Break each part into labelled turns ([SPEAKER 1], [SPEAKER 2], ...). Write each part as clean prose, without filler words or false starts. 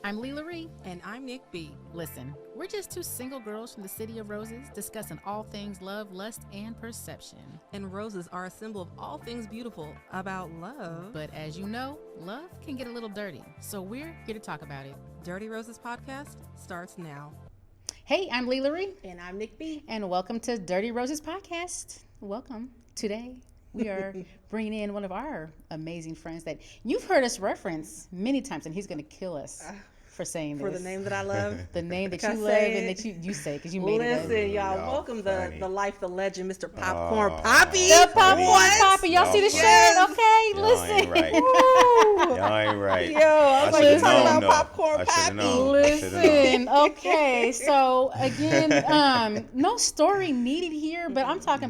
[SPEAKER 1] I'm LaRie.
[SPEAKER 2] And I'm Nick B.
[SPEAKER 1] Listen, we're just two single girls from the City of Roses discussing all things love, lust, and perception.
[SPEAKER 2] And roses are a symbol of all things beautiful about love.
[SPEAKER 1] But as you know, love can get a little dirty. So we're here to talk about it.
[SPEAKER 2] Dirty Roses Podcast starts now.
[SPEAKER 1] Hey, I'm LaRie.
[SPEAKER 3] And I'm Nick B.
[SPEAKER 1] And welcome to Dirty Roses Podcast. Welcome. Today, we are bringing in one of our amazing friends that you've heard us reference many times, and he's going to kill us for saying this.
[SPEAKER 3] For the name that I love.
[SPEAKER 1] The name that you love and that you say, because you made it up.
[SPEAKER 3] Listen, y'all, welcome the life, the legend, Mr. Popcorn Poppy.
[SPEAKER 1] The Popcorn Poppy. Y'all see the shirt? Okay, listen.
[SPEAKER 4] Y'all ain't right. Y'all ain't right.
[SPEAKER 3] Yo, I was like, you're talking about Popcorn
[SPEAKER 4] I
[SPEAKER 3] Poppy.
[SPEAKER 1] Listen, okay, so again, no story needed here, but we're talking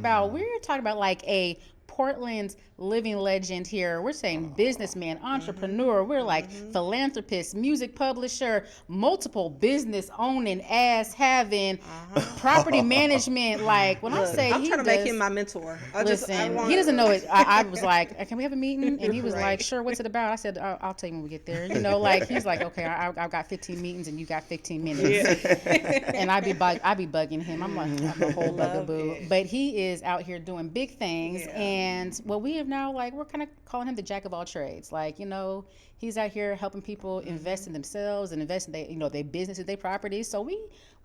[SPEAKER 1] about like a Portland's living legend here. We're saying businessman, entrepreneur. We're like philanthropist, music publisher, multiple business owning, ass having, property management. Like when I say
[SPEAKER 3] I'm trying to make him my mentor.
[SPEAKER 1] He doesn't know it. I was like, can we have a meeting? And he was like, sure, what's it about? I said, I'll tell you when we get there. You know, like he's like, okay, I've got 15 meetings and you got 15 minutes. Yeah. And I be bugging him. I'm like, I'm a whole bugaboo. But he is out here doing big things. Yeah. And what we have now, like, we're kind of calling him the jack of all trades. Like, you know, he's out here helping people invest in themselves and invest in their businesses, their properties. So we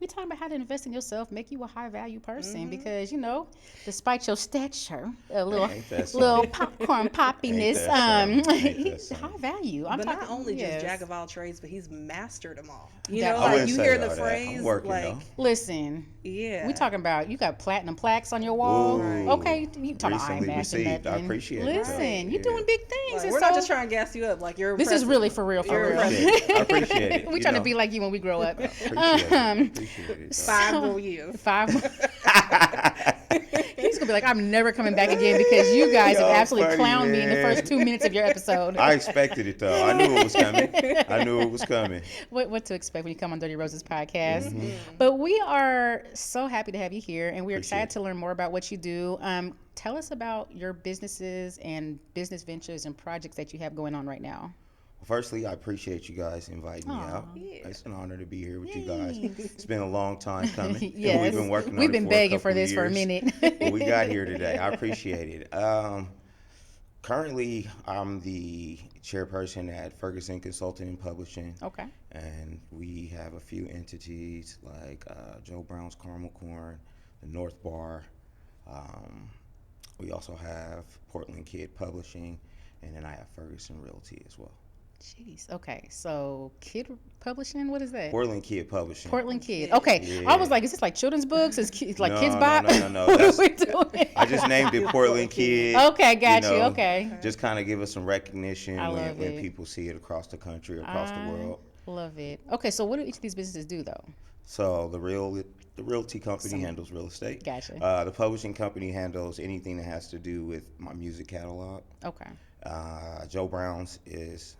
[SPEAKER 1] talking about how to invest in yourself, make you a high value person, because, you know, despite your stature, a little popcorn poppiness, he's high value.
[SPEAKER 3] But not only just jack of all trades, but he's mastered them all. You know, like you hear the phrase, like,
[SPEAKER 1] listen,
[SPEAKER 3] yeah,
[SPEAKER 1] we talking about you got platinum plaques on your wall.
[SPEAKER 4] Ooh,
[SPEAKER 1] okay, you talking about I ain't mastered that.
[SPEAKER 4] I appreciate it.
[SPEAKER 1] Listen, you're doing big things.
[SPEAKER 3] Like, we're not just trying to gas you up. Like you're.
[SPEAKER 1] This is really for real.
[SPEAKER 4] I appreciate it.
[SPEAKER 1] We trying to be like you when we grow up.
[SPEAKER 4] Appreciate it.
[SPEAKER 3] Five more years.
[SPEAKER 1] He's gonna be like, I'm never coming back again because you guys have absolutely clowned me in the first 2 minutes of your episode.
[SPEAKER 4] I expected it though. I knew it was coming.
[SPEAKER 1] What to expect when you come on Dirty Roses podcast. But we are so happy to have you here, and we're excited to learn more about what you do. Tell us about your businesses and business ventures and projects that you have going on right now.
[SPEAKER 4] Firstly, I appreciate you guys inviting me out. Yeah. It's an honor to be here with you guys. It's been a long time coming.
[SPEAKER 1] Yes.
[SPEAKER 4] We've been working on
[SPEAKER 1] We've been begging for this
[SPEAKER 4] years,
[SPEAKER 1] for a minute.
[SPEAKER 4] But we got here today. I appreciate it. Currently, I'm the chairperson at Ferguson Consulting and Publishing.
[SPEAKER 1] Okay.
[SPEAKER 4] And we have a few entities like Joe Brown's Caramel Corn, the North Bar. We also have Portland Kid Publishing, and then I have Ferguson Realty as well.
[SPEAKER 1] Jeez. Okay. So, Kid Publishing, what is that?
[SPEAKER 4] Portland Kid Publishing.
[SPEAKER 1] Portland Kid. Okay. Yeah. I was like, is this like children's books? Is like
[SPEAKER 4] no,
[SPEAKER 1] Kids Bop?
[SPEAKER 4] No. What we doing? I just named it Portland Kid.
[SPEAKER 1] Okay, got you. Okay.
[SPEAKER 4] Just kind of give us some recognition when people see it across the country, across the world.
[SPEAKER 1] Love it. Okay, so what do each of these businesses do though?
[SPEAKER 4] So the Realty company handles real estate.
[SPEAKER 1] Gotcha.
[SPEAKER 4] The publishing company handles anything that has to do with my music catalog.
[SPEAKER 1] Okay.
[SPEAKER 4] Joe Brown's is,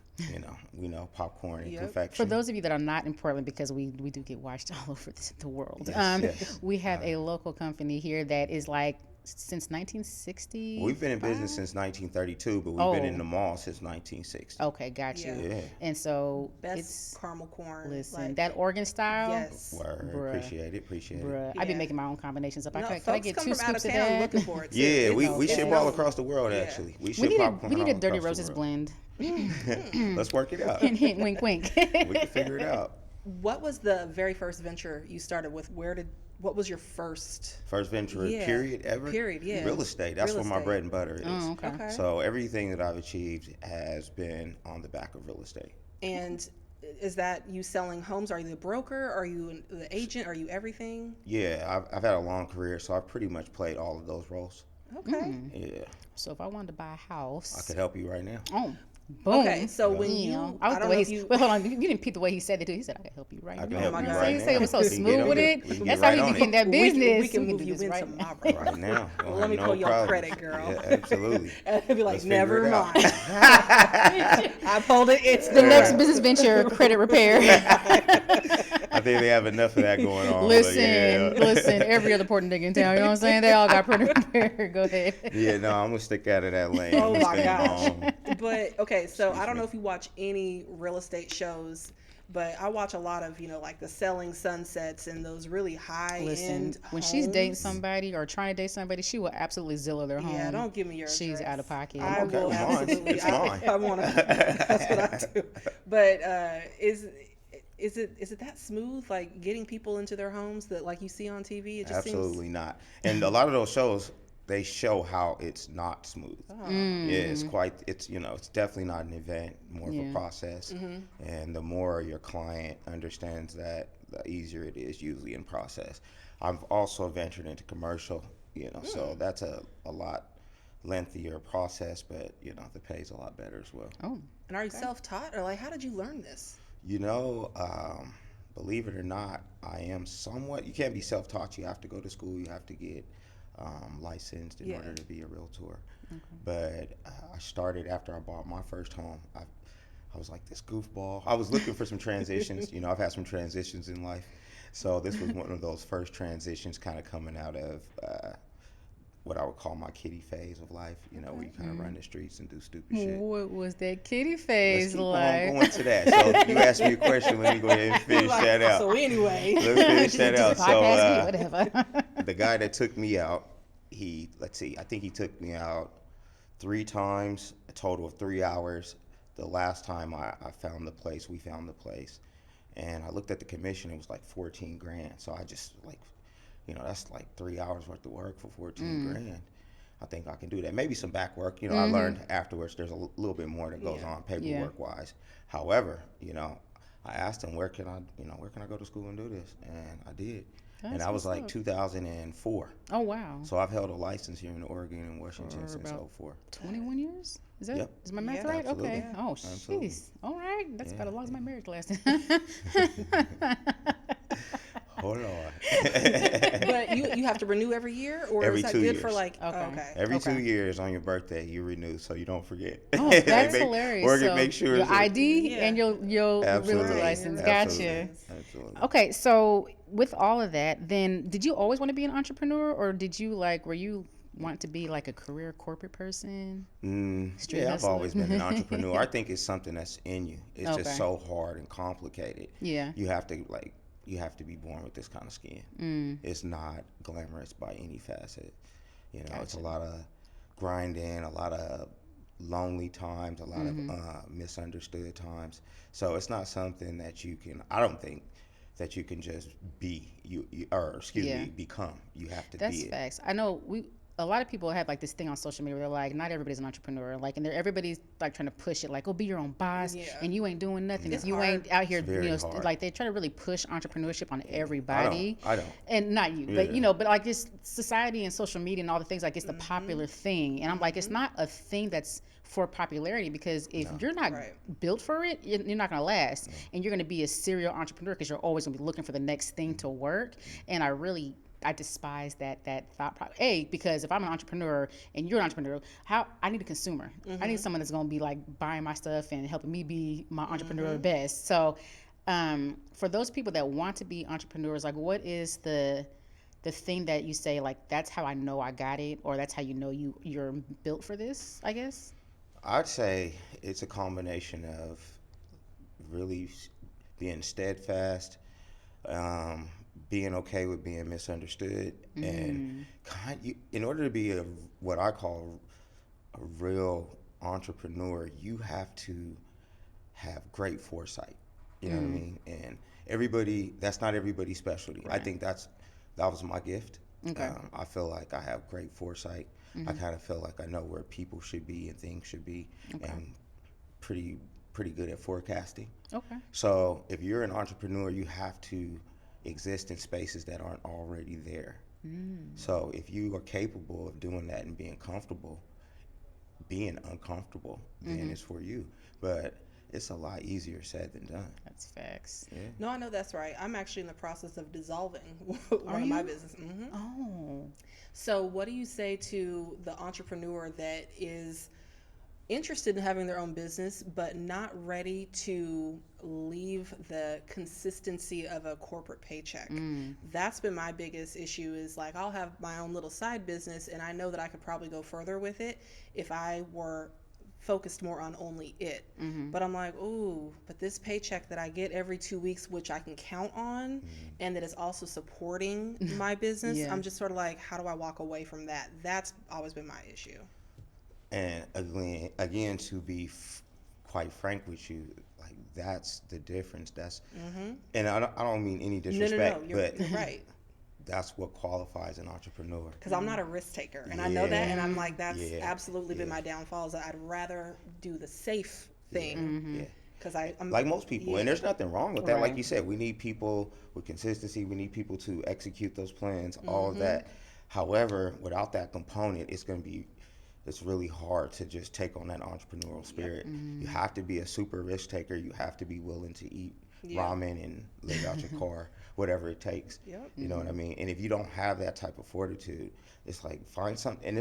[SPEAKER 4] we know popcorn and confection.
[SPEAKER 1] For those of you that are not in Portland, because we do get watched all over the world,
[SPEAKER 4] yes.
[SPEAKER 1] We have a local company here that is like since 1960.
[SPEAKER 4] We've been in business since 1932, but we've been in the mall since 1960.
[SPEAKER 1] Okay, got you.
[SPEAKER 4] Yeah.
[SPEAKER 1] And so
[SPEAKER 3] it's caramel corn.
[SPEAKER 1] Listen,
[SPEAKER 3] like,
[SPEAKER 1] that Oregon style.
[SPEAKER 3] Yes.
[SPEAKER 4] Word. Appreciate it.
[SPEAKER 1] Yeah. I've been making my own combinations up.
[SPEAKER 3] Can
[SPEAKER 1] I get 2 scoops of that?
[SPEAKER 3] Looking for it too.
[SPEAKER 4] Yeah, we ship all across the world actually. We ship popcorn.
[SPEAKER 1] We need a Dirty Roses blend.
[SPEAKER 4] Let's work it out.
[SPEAKER 1] Hint, hint, wink, wink.
[SPEAKER 4] We can figure it out.
[SPEAKER 3] What was the very first venture you started with? What was your first
[SPEAKER 4] venture period ever?
[SPEAKER 3] Period, yeah.
[SPEAKER 4] Real estate. That's what my bread and butter is.
[SPEAKER 1] Oh, okay.
[SPEAKER 4] So everything that I've achieved has been on the back of real estate.
[SPEAKER 3] And is that you selling homes? Are you the broker? Are you the agent? Are you everything?
[SPEAKER 4] Yeah, I've had a long career, so I've pretty much played all of those roles.
[SPEAKER 3] Okay.
[SPEAKER 4] Yeah.
[SPEAKER 1] So if I wanted to buy a house,
[SPEAKER 4] I could help you right now.
[SPEAKER 1] Oh. Boom.
[SPEAKER 3] Okay, so when you,
[SPEAKER 1] I the way hold on, you didn't repeat the way he said it. He said, "I can help you right now."
[SPEAKER 4] I can help you right now.
[SPEAKER 1] He said it was so smooth with it. That's how he became that business.
[SPEAKER 3] We can move you in tomorrow.
[SPEAKER 4] Right now.
[SPEAKER 3] Let me call your credit, girl.
[SPEAKER 4] Yeah, absolutely.
[SPEAKER 3] And he'll be like, never mind. I pulled it. It's
[SPEAKER 1] the next business venture, credit repair.
[SPEAKER 4] I think they have enough of that going on.
[SPEAKER 1] Listen, every other important nigga in town, you know what I'm saying? They all got pretty prepared. Go ahead.
[SPEAKER 4] Yeah, no, I'm gonna stick out of that lane.
[SPEAKER 3] Oh my
[SPEAKER 4] Stay
[SPEAKER 3] gosh.
[SPEAKER 4] home.
[SPEAKER 3] But okay, so I don't
[SPEAKER 4] me.
[SPEAKER 3] know if you watch any real estate shows, but I watch a lot of, like the Selling Sunsets and those really high end
[SPEAKER 1] When she's dating somebody or trying to date somebody, she will absolutely Zillow their home.
[SPEAKER 3] Yeah, don't give me your
[SPEAKER 1] She's
[SPEAKER 3] address.
[SPEAKER 1] out of pocket.
[SPEAKER 3] I
[SPEAKER 4] okay
[SPEAKER 3] will
[SPEAKER 4] with mine.
[SPEAKER 3] absolutely.
[SPEAKER 4] It's mine.
[SPEAKER 3] I want to. That's what I do. But is it that smooth, like getting people into their homes that like you see on TV? It just
[SPEAKER 4] Absolutely not. And a lot of those shows, they show how it's not smooth. Yeah, it's it's definitely not an event, more of a process. And the more your client understands that, the easier it is usually in process. I've also ventured into commercial, so that's a lot lengthier process, but the pay's a lot better as well.
[SPEAKER 1] Oh.
[SPEAKER 3] And are you self-taught, or like how did you learn this?
[SPEAKER 4] Believe it or not, I am somewhat. You can't be self-taught. You have to go to school. You have to get licensed in order to be a realtor. But I started after I bought my first home. I was like this goofball. I was looking for some transitions. I've had some transitions in life. So this was one of those first transitions kind of coming out of what I would call my kiddie phase of life, where you kind of run the streets and do stupid shit.
[SPEAKER 1] What was that kiddie phase
[SPEAKER 4] Let's keep
[SPEAKER 1] like?
[SPEAKER 4] on going to that. So you asked me a question. Let me go ahead and finish that out.
[SPEAKER 3] So anyway,
[SPEAKER 4] Let's finish that out.
[SPEAKER 1] Bypass me, whatever.
[SPEAKER 4] The guy that took me out, I think he took me out 3 times, a total of 3 hours. The last time I found the place, we found the place, and I looked at the commission. It was like 14 grand. So I just that's like 3 hours worth of work for 14 grand. I think I can do that. Maybe some back work. I learned afterwards there's a little bit more that goes on paperwork wise. However, I asked him, where can I go to school and do this? And I did. And that was like 2004.
[SPEAKER 1] Oh, wow.
[SPEAKER 4] So I've held a license here in Oregon and Washington since 04.
[SPEAKER 1] 21 years? Is my math
[SPEAKER 3] Yeah,
[SPEAKER 1] right?
[SPEAKER 4] absolutely.
[SPEAKER 1] Okay. Oh,
[SPEAKER 4] Absolutely.
[SPEAKER 1] jeez. All right. That's about as long as my marriage lasted.
[SPEAKER 4] Hold on.
[SPEAKER 3] but you have to renew every year, or
[SPEAKER 4] Every
[SPEAKER 3] is that
[SPEAKER 4] 2
[SPEAKER 3] good
[SPEAKER 4] years.
[SPEAKER 3] for like?
[SPEAKER 1] Okay.
[SPEAKER 4] Every 2 years on your birthday, you renew, so you don't forget.
[SPEAKER 1] Oh, that's hilarious.
[SPEAKER 4] Oregon
[SPEAKER 1] So
[SPEAKER 4] make sure
[SPEAKER 1] your
[SPEAKER 4] that-
[SPEAKER 1] ID and your
[SPEAKER 4] Absolutely.
[SPEAKER 1] realtor license.
[SPEAKER 4] Absolutely.
[SPEAKER 1] Gotcha.
[SPEAKER 4] Absolutely.
[SPEAKER 1] Okay, so with all of that, then did you always want to be an entrepreneur, or did you were you want to be like a career corporate person? Street
[SPEAKER 4] Yeah, I've
[SPEAKER 1] hustler?
[SPEAKER 4] always been an entrepreneur. I think it's something that's in you. It's
[SPEAKER 1] Okay.
[SPEAKER 4] just so hard and complicated.
[SPEAKER 1] Yeah.
[SPEAKER 4] You have to be born with this kind of skin. It's not glamorous by any facet. It's a lot of grinding, a lot of lonely times, a lot of misunderstood times. So it's not something that I don't think that you can just be become. You have to
[SPEAKER 1] That's
[SPEAKER 4] be
[SPEAKER 1] facts. I know a lot of people have like this thing on social media where they're like, not everybody's an entrepreneur, and everybody's like trying to push it, like, oh, be your own boss, and you ain't doing nothing if you ain't out here,
[SPEAKER 4] hard.
[SPEAKER 1] like they try to really push entrepreneurship on everybody.
[SPEAKER 4] I don't.
[SPEAKER 1] And not you, but like this society and social media and all the things, like it's the popular thing, and I'm like, it's not a thing that's for popularity, because if you're not built for it, you're not gonna last, and you're gonna be a serial entrepreneur because you're always gonna be looking for the next thing to work. And I despise that thought process. Because if I'm an entrepreneur and you're an entrepreneur, I need a consumer. I need someone that's going to be like buying my stuff and helping me be my entrepreneur best. So, for those people that want to be entrepreneurs, like, what is the thing that you say, like, that's how I know I got it, or that's how you know you're built for this, I guess?
[SPEAKER 4] I'd say it's a combination of really being steadfast, being okay with being misunderstood, and in order to be what I call a real entrepreneur, you have to have great foresight. You know what I mean? And that's not everybody's specialty.
[SPEAKER 1] Right.
[SPEAKER 4] I think that was my gift.
[SPEAKER 1] Okay.
[SPEAKER 4] I feel like I have great foresight. I kind of feel like I know where people should be and things should be, and pretty good at forecasting.
[SPEAKER 1] Okay.
[SPEAKER 4] So if you're an entrepreneur, you have to exist in spaces that aren't already there. So if you are capable of doing that and being comfortable, being uncomfortable, then it's for you. But it's a lot easier said than done.
[SPEAKER 1] That's facts.
[SPEAKER 4] Yeah.
[SPEAKER 3] No, I know that's right. I'm actually in the process of dissolving one of my business.
[SPEAKER 1] Oh.
[SPEAKER 3] So what do you say to the entrepreneur that is interested in having their own business but not ready to leave crave the consistency of a corporate paycheck. That's been my biggest issue, is like, I'll have my own little side business and I know that I could probably go further with it if I were focused more on only it. But I'm like, ooh, but this paycheck that I get every 2 weeks, which I can count on, and that is also supporting my business, I'm just sort of like, how do I walk away from that? That's always been my issue.
[SPEAKER 4] And again, to be quite frank with you, like, that's the difference. That's and I don't mean any disrespect,
[SPEAKER 3] No,
[SPEAKER 4] but
[SPEAKER 3] you're right.
[SPEAKER 4] that's what qualifies an entrepreneur.
[SPEAKER 3] Because I'm not a risk taker, and I know that, and I'm like, that's absolutely been my downfall, is that I'd rather do the safe thing. Because I'm
[SPEAKER 4] like most people, and there's nothing wrong with that. Like you said, we need people with consistency. We need people to execute those plans, all of that. However, without that component, it's really hard to just take on that entrepreneurial spirit. You have to be a super risk taker. You have to be willing to eat ramen and live out your car, whatever it takes. You know what I mean? And if you don't have that type of fortitude, it's like, find something. And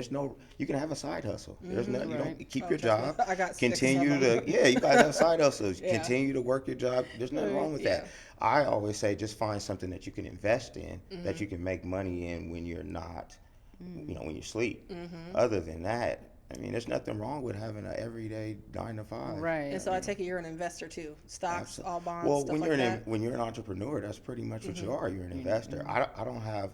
[SPEAKER 4] you can have a side hustle. There's nothing. You don't keep your job.
[SPEAKER 3] I got
[SPEAKER 4] continue to you guys have side hustles. Continue to work your job. There's nothing wrong with that. I always say, just find something that you can invest in, that you can make money in when you're not, when you sleep. Other than that, I mean, there's nothing wrong with having an everyday 9 to 5.
[SPEAKER 1] Right.
[SPEAKER 3] And so I take it you're an investor too. Stocks, all bonds,
[SPEAKER 4] well,
[SPEAKER 3] stuff
[SPEAKER 4] when
[SPEAKER 3] like
[SPEAKER 4] you're
[SPEAKER 3] that.
[SPEAKER 4] when you're an entrepreneur, that's pretty much what you are. You're an investor. I don't have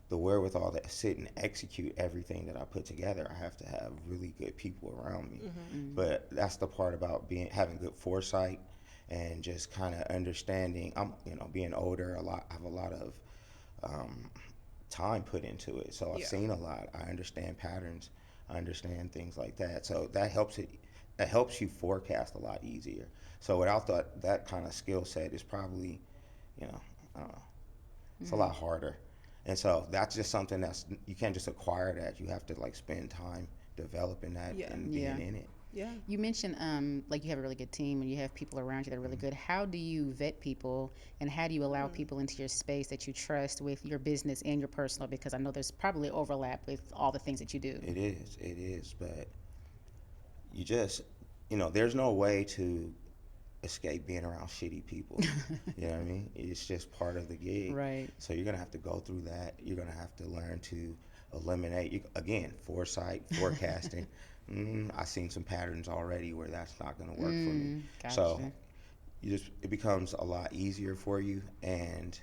[SPEAKER 4] the wherewithal to sit and execute everything that I put together. I have to have really good people around me. But that's the part about having good foresight and just kind of understanding. Being older, I have a lot of time put into it, so I've seen a lot. I understand patterns. I understand things like that. So that helps you forecast a lot easier. So without that kind of skill set, is probably, I don't know, it's a lot harder. And so that's just something you can't just acquire that. You have to spend time developing that and being in it.
[SPEAKER 3] Yeah.
[SPEAKER 1] You mentioned like you have a really good team and you have people around you that are really good. How do you vet people, and how do you allow people into your space that you trust with your business and your personal? Because I know there's probably overlap with all the things that you do.
[SPEAKER 4] It is, but you just, there's no way to escape being around shitty people. You know what I mean? It's just part of the gig.
[SPEAKER 1] Right.
[SPEAKER 4] So you're gonna have to go through that. You're gonna have to learn to eliminate, again, foresight, forecasting. I've seen some patterns already where that's not going to work for me.
[SPEAKER 1] Gotcha.
[SPEAKER 4] So it becomes a lot easier for you, and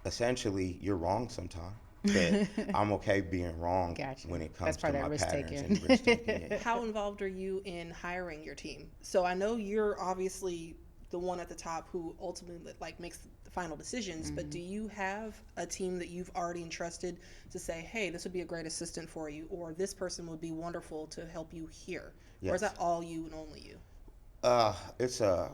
[SPEAKER 4] essentially you're wrong sometimes. But I'm okay being wrong when it comes to my patterns and risk taking.
[SPEAKER 3] How involved are you in hiring your team? So I know you're obviously the one at the top who ultimately makes the final decisions, but do you have a team that you've already entrusted to say, hey, this would be a great assistant for you, or this person would be wonderful to help you here? Or is that all you and only you?
[SPEAKER 4] It's a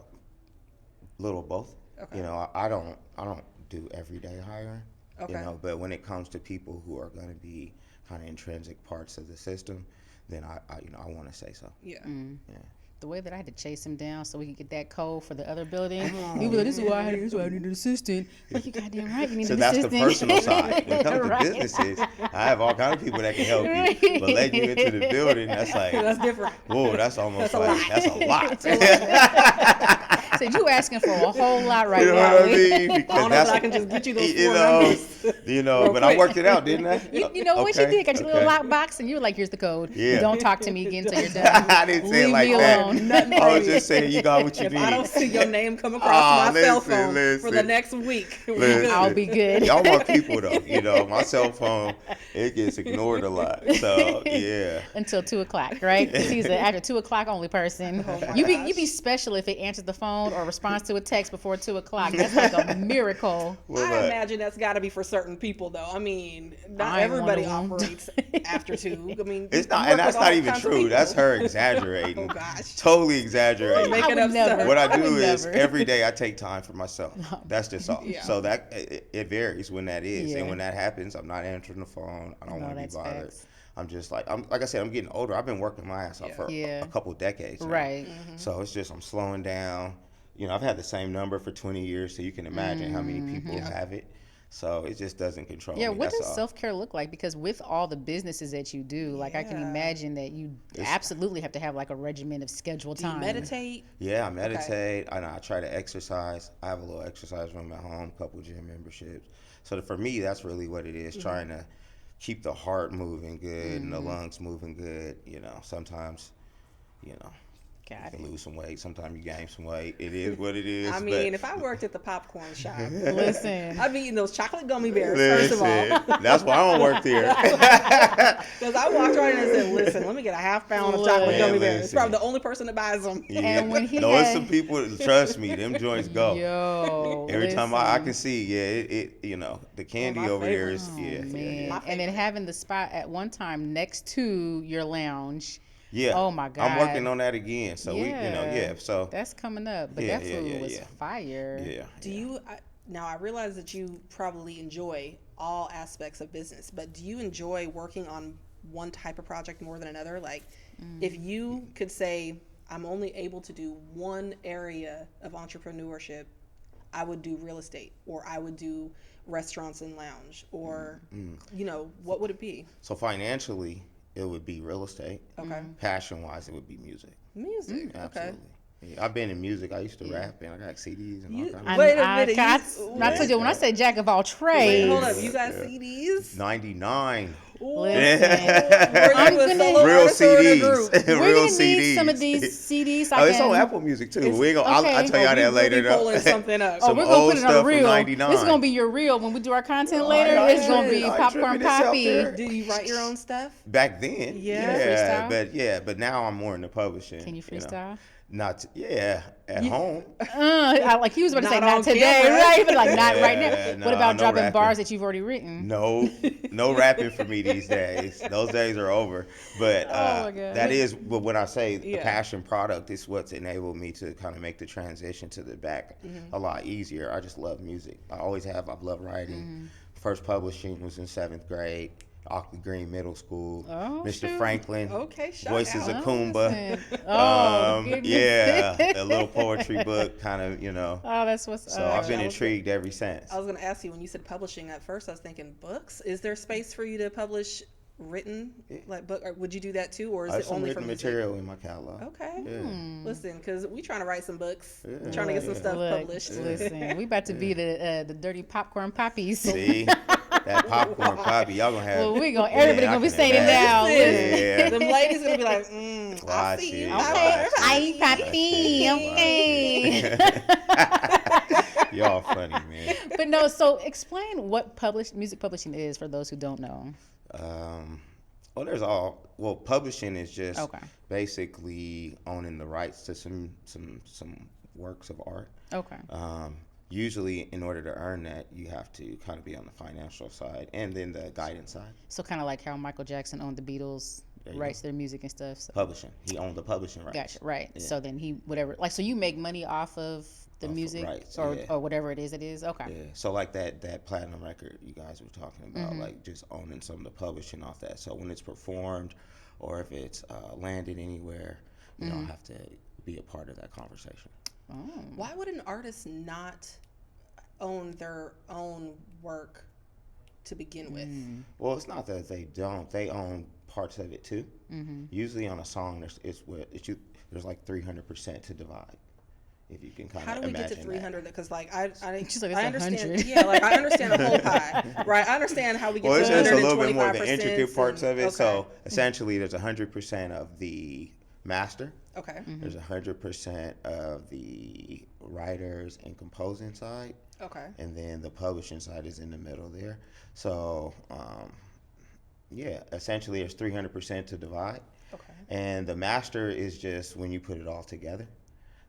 [SPEAKER 4] little both.
[SPEAKER 3] Okay.
[SPEAKER 4] I don't do everyday hiring.
[SPEAKER 3] Okay.
[SPEAKER 4] But when it comes to people who are going to be kind of intrinsic parts of the system, then I want to say so.
[SPEAKER 3] Yeah.
[SPEAKER 4] Yeah.
[SPEAKER 1] The way that I had to chase him down so we could get that code for the other building, he was like, this is why I need an assistant. Like, you goddamn right, you need an assistant.
[SPEAKER 4] So that's the personal side. When it comes to businesses, I have all kinds of people that can help you. But letting you into the building, that's
[SPEAKER 3] that's different.
[SPEAKER 4] Whoa, that's almost that's a lot.
[SPEAKER 1] So you asking for a whole lot right now.
[SPEAKER 4] You know what I mean?
[SPEAKER 3] I don't know if I can just get you those 4 numbers.
[SPEAKER 4] But I worked it out, didn't I?
[SPEAKER 1] You know what you did? Got your little lock box, and you were like, here's the code.
[SPEAKER 4] Yeah.
[SPEAKER 1] Don't talk to me again until you're done.
[SPEAKER 4] I didn't say it like that. I was just saying you got what you need.
[SPEAKER 3] If I don't see your name come across my cell phone for the
[SPEAKER 4] listen.
[SPEAKER 3] next week,
[SPEAKER 1] I'll be good.
[SPEAKER 4] Y'all want people though. My cell phone, it gets ignored a lot. So yeah.
[SPEAKER 1] Until 2:00, right? Because he's an after 2:00 only person. You be special if it answers the phone or responds to a text before 2:00. That's like a miracle.
[SPEAKER 3] I imagine that's got to be for certain people, though. I mean, not everybody operates after 2. I mean,
[SPEAKER 4] it's not, and that's not even true. That's her exaggerating.
[SPEAKER 3] Oh gosh,
[SPEAKER 4] totally exaggerating.
[SPEAKER 3] Making up stuff.
[SPEAKER 4] What I do is every day I take time for myself. That's just all.
[SPEAKER 3] Yeah.
[SPEAKER 4] So that it varies when that is, and when that happens, I'm not answering the phone. I don't want to be bothered.
[SPEAKER 1] Facts.
[SPEAKER 4] I'm just like I said, I'm getting older. I've been working my ass off for a couple decades now.
[SPEAKER 1] Right.
[SPEAKER 4] So it's just I'm slowing down. I've had the same number for 20 years, so you can imagine how many people have it. So it just doesn't control
[SPEAKER 1] Yeah,
[SPEAKER 4] me.
[SPEAKER 1] what
[SPEAKER 4] That's
[SPEAKER 1] does
[SPEAKER 4] all.
[SPEAKER 1] self-care look like? Because with all the businesses that you do, like I can
[SPEAKER 3] Yeah.
[SPEAKER 1] imagine that you absolutely have to have like a regimen of scheduled
[SPEAKER 3] Do you
[SPEAKER 1] time.
[SPEAKER 3] meditate?
[SPEAKER 4] Yeah, I meditate, and I try to exercise. I have a little exercise room at home, couple gym memberships. So for me, that's really what it is, trying to keep the heart moving good and the lungs moving good. You know, sometimes, you know, you
[SPEAKER 1] Got
[SPEAKER 4] can
[SPEAKER 1] it.
[SPEAKER 4] lose some weight. Sometimes you gain some weight. It is what it is.
[SPEAKER 3] I mean, if I worked at the popcorn shop,
[SPEAKER 1] Listen,
[SPEAKER 3] I'd be eating those chocolate gummy bears, first of all.
[SPEAKER 4] Listen, that's why I don't work there.
[SPEAKER 3] Because I walked right in and said, listen, let me get a half pound of chocolate
[SPEAKER 1] Man,
[SPEAKER 3] gummy bears.
[SPEAKER 4] listen.
[SPEAKER 3] Probably the only person that buys them.
[SPEAKER 1] And when he
[SPEAKER 4] no, it's
[SPEAKER 1] had-
[SPEAKER 4] some people. Trust me, them joints go.
[SPEAKER 1] yo,
[SPEAKER 4] Every time I
[SPEAKER 1] listen.
[SPEAKER 4] can see, it you know, the candy
[SPEAKER 3] my
[SPEAKER 4] over there
[SPEAKER 3] favorites.
[SPEAKER 4] is yeah,
[SPEAKER 1] Man.
[SPEAKER 3] My
[SPEAKER 1] And then
[SPEAKER 3] favorite.
[SPEAKER 1] having the spot at one time next to your lounge.
[SPEAKER 4] yeah.
[SPEAKER 1] Oh my God.
[SPEAKER 4] I'm working on that again. So we, so
[SPEAKER 1] That's coming up. But
[SPEAKER 4] Yeah,
[SPEAKER 1] that
[SPEAKER 4] yeah,
[SPEAKER 1] food
[SPEAKER 4] yeah,
[SPEAKER 1] was
[SPEAKER 4] yeah.
[SPEAKER 1] fire.
[SPEAKER 4] yeah.
[SPEAKER 3] Do you, now I realize that you probably enjoy all aspects of business, but do you enjoy working on one type of project more than another? Like, if you could say, I'm only able to do one area of entrepreneurship, I would do real estate, or I would do restaurants and lounge, or, you know, what would it be?
[SPEAKER 4] So financially, it would be real estate.
[SPEAKER 3] Okay.
[SPEAKER 4] Passion-wise, it would be music.
[SPEAKER 3] Music. Okay.
[SPEAKER 4] Absolutely. Yeah, I've been in music. I used to rap, and I got CDs and all
[SPEAKER 3] You-
[SPEAKER 4] kinds of
[SPEAKER 3] Wait a minute,
[SPEAKER 1] I told you when I say jack of all
[SPEAKER 3] Wait,
[SPEAKER 1] trades.
[SPEAKER 3] hold up. You got CDs?
[SPEAKER 4] 99.
[SPEAKER 1] Listen.
[SPEAKER 3] Were
[SPEAKER 1] I'm
[SPEAKER 3] you a
[SPEAKER 1] gonna-
[SPEAKER 3] solo
[SPEAKER 4] Real
[SPEAKER 3] artist or in a
[SPEAKER 4] CDs.
[SPEAKER 3] group?
[SPEAKER 1] We're
[SPEAKER 4] Real
[SPEAKER 1] gonna
[SPEAKER 4] CDs.
[SPEAKER 1] need some of these CDs. So
[SPEAKER 4] Oh,
[SPEAKER 1] I
[SPEAKER 4] it's
[SPEAKER 1] can,
[SPEAKER 4] on Apple Music too.
[SPEAKER 3] It's-
[SPEAKER 4] We ain't gonna, I'll
[SPEAKER 1] okay.
[SPEAKER 4] tell y'all that
[SPEAKER 3] We'll
[SPEAKER 4] later.
[SPEAKER 3] be
[SPEAKER 4] though.
[SPEAKER 3] pulling something up.
[SPEAKER 1] Oh,
[SPEAKER 4] Some
[SPEAKER 1] we're gonna
[SPEAKER 4] old
[SPEAKER 1] put it on
[SPEAKER 4] stuff from
[SPEAKER 1] reel.
[SPEAKER 4] 99.
[SPEAKER 1] This is gonna be your reel when we do our content later.
[SPEAKER 4] I
[SPEAKER 1] It's gonna be
[SPEAKER 4] tripping. I
[SPEAKER 1] popcorn
[SPEAKER 4] tripping. It's out
[SPEAKER 1] poppy.
[SPEAKER 4] there.
[SPEAKER 3] Do you write your own stuff?
[SPEAKER 4] Back then,
[SPEAKER 3] Yeah.
[SPEAKER 1] Freestyle?
[SPEAKER 4] but now I'm more into publishing.
[SPEAKER 1] Can you freestyle?
[SPEAKER 4] Not at home.
[SPEAKER 1] Like he was about to say,
[SPEAKER 3] Not
[SPEAKER 1] not
[SPEAKER 3] on
[SPEAKER 1] today,
[SPEAKER 3] camera.
[SPEAKER 1] right? But like, not right
[SPEAKER 4] Yeah,
[SPEAKER 1] now. What
[SPEAKER 4] no,
[SPEAKER 1] about
[SPEAKER 4] no
[SPEAKER 1] dropping
[SPEAKER 4] rapping.
[SPEAKER 1] bars that you've already written?
[SPEAKER 4] No rapping for me these days. Those days are over. But
[SPEAKER 1] Oh my God.
[SPEAKER 4] that is, but when I say
[SPEAKER 3] Yeah.
[SPEAKER 4] the passion product, is what's enabled me to kind of make the transition to the back a lot easier. I just love music. I always have. I've loved writing. First publishing was in 7th grade. Ockley Green Middle School.
[SPEAKER 1] Oh,
[SPEAKER 4] Mr.
[SPEAKER 1] shoot.
[SPEAKER 4] Franklin.
[SPEAKER 3] Okay, shout
[SPEAKER 4] Voices
[SPEAKER 3] out.
[SPEAKER 4] of Kumba.
[SPEAKER 1] Listen. Oh, goodness.
[SPEAKER 4] Yeah, a little poetry book, kind of,
[SPEAKER 1] Oh, that's what's
[SPEAKER 4] So I've been intrigued ever since.
[SPEAKER 3] I was going to ask you, when you said publishing at first, I was thinking books. Is there space for you to publish written like book, or would you do that too, or is
[SPEAKER 4] I have
[SPEAKER 3] it
[SPEAKER 4] some
[SPEAKER 3] only for
[SPEAKER 4] written
[SPEAKER 3] music?
[SPEAKER 4] material in my catalog.
[SPEAKER 3] Okay.
[SPEAKER 4] Yeah.
[SPEAKER 3] Listen, because we trying to write some books,
[SPEAKER 4] Yeah.
[SPEAKER 3] trying to get some
[SPEAKER 4] Yeah.
[SPEAKER 3] stuff
[SPEAKER 1] Look,
[SPEAKER 3] published.
[SPEAKER 1] listen, we about to be the dirty popcorn poppies.
[SPEAKER 4] See, that popcorn poppy, y'all gonna have.
[SPEAKER 1] Well, everybody
[SPEAKER 4] I
[SPEAKER 1] gonna be
[SPEAKER 4] can
[SPEAKER 1] saying it now.
[SPEAKER 4] imagine.
[SPEAKER 1] Listen.
[SPEAKER 4] Yeah.
[SPEAKER 3] Them ladies gonna be like, I
[SPEAKER 4] Watch
[SPEAKER 3] see you.
[SPEAKER 4] it,
[SPEAKER 1] Okay,
[SPEAKER 4] watch it.
[SPEAKER 1] I papi, okay.
[SPEAKER 4] Y'all funny, man.
[SPEAKER 1] But no, so explain what music publishing is for those who don't know.
[SPEAKER 4] Publishing is just
[SPEAKER 1] Okay.
[SPEAKER 4] basically owning the rights to some works of art.
[SPEAKER 1] Okay.
[SPEAKER 4] Usually, in order to earn that, you have to kind of be on the financial side and then the guidance side.
[SPEAKER 1] So kind of like how Michael Jackson owned the Beatles,
[SPEAKER 4] There you
[SPEAKER 1] writes their music and stuff. So.
[SPEAKER 4] Publishing, he owned the publishing rights.
[SPEAKER 1] Gotcha. Right.
[SPEAKER 4] Yeah.
[SPEAKER 1] So then so you make money off of the
[SPEAKER 4] Off of
[SPEAKER 1] music
[SPEAKER 4] rights,
[SPEAKER 1] or,
[SPEAKER 4] yeah.
[SPEAKER 1] or whatever it is. Okay.
[SPEAKER 4] Yeah, so like that platinum record you guys were talking about,
[SPEAKER 1] Mm-hmm.
[SPEAKER 4] like just owning some of the publishing off that. So when it's performed, or if it's landed anywhere, you
[SPEAKER 1] Mm-hmm.
[SPEAKER 4] don't have to be a part of that conversation.
[SPEAKER 1] Oh.
[SPEAKER 3] Why would an artist not own their own work to begin with?
[SPEAKER 4] Well, it's not that they don't; they own parts of it too.
[SPEAKER 1] Mm-hmm.
[SPEAKER 4] Usually on a song, there's like 300% to divide. If you can kind
[SPEAKER 3] How
[SPEAKER 4] of
[SPEAKER 3] do we get
[SPEAKER 4] imagine
[SPEAKER 3] to 300? Because like I
[SPEAKER 1] She's like, it's
[SPEAKER 3] I understand.
[SPEAKER 1] 100.
[SPEAKER 3] Yeah, like I understand the whole pie, right? I understand how we get
[SPEAKER 4] Well,
[SPEAKER 3] to
[SPEAKER 4] it's just a little bit more
[SPEAKER 3] 125%.
[SPEAKER 4] of the intricate parts of it.
[SPEAKER 3] Okay.
[SPEAKER 4] So essentially, there's 100% of the master.
[SPEAKER 3] Okay.
[SPEAKER 4] There's 100% of the writers and composing side,
[SPEAKER 3] Okay.
[SPEAKER 4] and then the publishing side is in the middle there. So, essentially, there's 300% to divide,
[SPEAKER 3] Okay.
[SPEAKER 4] and the master is just when you put it all together.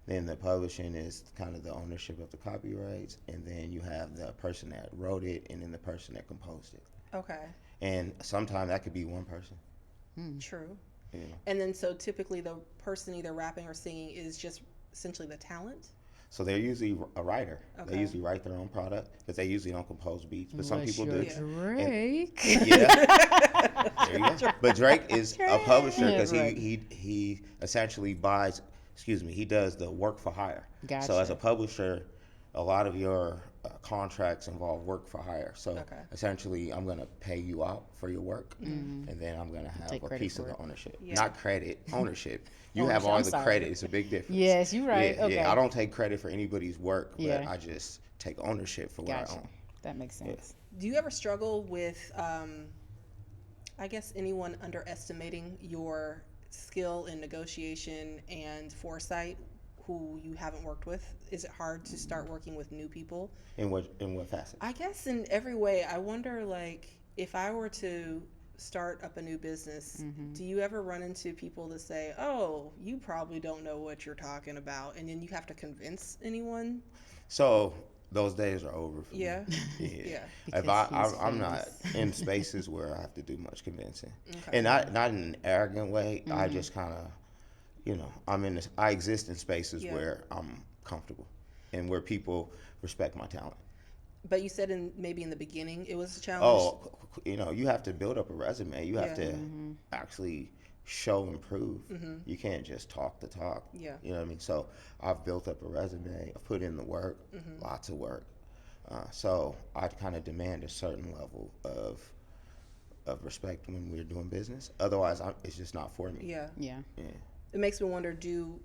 [SPEAKER 4] Then the publishing is kind of the ownership of the copyrights, and then you have the person that wrote it, and then the person that composed it.
[SPEAKER 3] Okay.
[SPEAKER 4] And sometimes that could be one person.
[SPEAKER 3] True.
[SPEAKER 4] You know.
[SPEAKER 3] And then so typically the person either rapping or singing is just essentially the talent.
[SPEAKER 4] So they're usually a writer.
[SPEAKER 3] Okay.
[SPEAKER 4] They usually write their own product, but they usually don't compose beats. But some people do.
[SPEAKER 1] Drake.
[SPEAKER 4] Yeah. There you go. But Drake is a publisher because
[SPEAKER 1] Yeah, right.
[SPEAKER 4] he essentially he does the work for hire. So
[SPEAKER 1] Gotcha.
[SPEAKER 4] as a publisher, a lot of your contracts involve work for hire. So
[SPEAKER 3] Okay.
[SPEAKER 4] essentially, I'm going to pay you out for your work, and then I'm going to have
[SPEAKER 1] Take
[SPEAKER 4] a
[SPEAKER 1] credit
[SPEAKER 4] piece of
[SPEAKER 1] for
[SPEAKER 4] the
[SPEAKER 1] it.
[SPEAKER 4] ownership.
[SPEAKER 3] Yeah.
[SPEAKER 4] Not credit, ownership. You have
[SPEAKER 1] Ownership,
[SPEAKER 4] all
[SPEAKER 1] I'm
[SPEAKER 4] the
[SPEAKER 1] sorry.
[SPEAKER 4] credit. It's a big difference.
[SPEAKER 1] Yes, you're right.
[SPEAKER 4] Yeah,
[SPEAKER 1] Okay.
[SPEAKER 4] yeah. I don't take credit for anybody's work, but
[SPEAKER 1] Yeah.
[SPEAKER 4] I just take ownership for what I
[SPEAKER 1] Gotcha.
[SPEAKER 4] own.
[SPEAKER 1] That makes sense.
[SPEAKER 3] Do you ever struggle with, I guess, anyone underestimating your skill in negotiation and foresight who you haven't worked with? Is it hard to start working with new people?
[SPEAKER 4] In what facet?
[SPEAKER 3] I guess in every way. I wonder, like, if I were to start up a new business, do you ever run into people that say, oh, you probably don't know what you're talking about, and then you have to convince anyone?
[SPEAKER 4] So those days are over for
[SPEAKER 3] Yeah.
[SPEAKER 4] me. Yeah.
[SPEAKER 3] Yeah.
[SPEAKER 4] If
[SPEAKER 1] Because he's
[SPEAKER 4] I'm not
[SPEAKER 1] famous.
[SPEAKER 4] in spaces where I have to do much convincing,
[SPEAKER 3] Okay.
[SPEAKER 4] and not in an arrogant way. I just kind of, I exist in spaces
[SPEAKER 3] Yeah.
[SPEAKER 4] where I'm comfortable, and where people respect my talent.
[SPEAKER 3] But you said maybe in the beginning it was a challenge.
[SPEAKER 4] Oh, you have to build up a resume. You have
[SPEAKER 3] Yeah.
[SPEAKER 4] to actually show and prove. You can't just talk the talk.
[SPEAKER 3] Yeah.
[SPEAKER 4] You know what I mean? So I've built up a resume. I've put in the work, lots of work. So I kind of demand a certain level of respect when we're doing business. Otherwise, it's just not for me.
[SPEAKER 3] Yeah.
[SPEAKER 1] Yeah.
[SPEAKER 4] Yeah.
[SPEAKER 3] It makes me wonder, do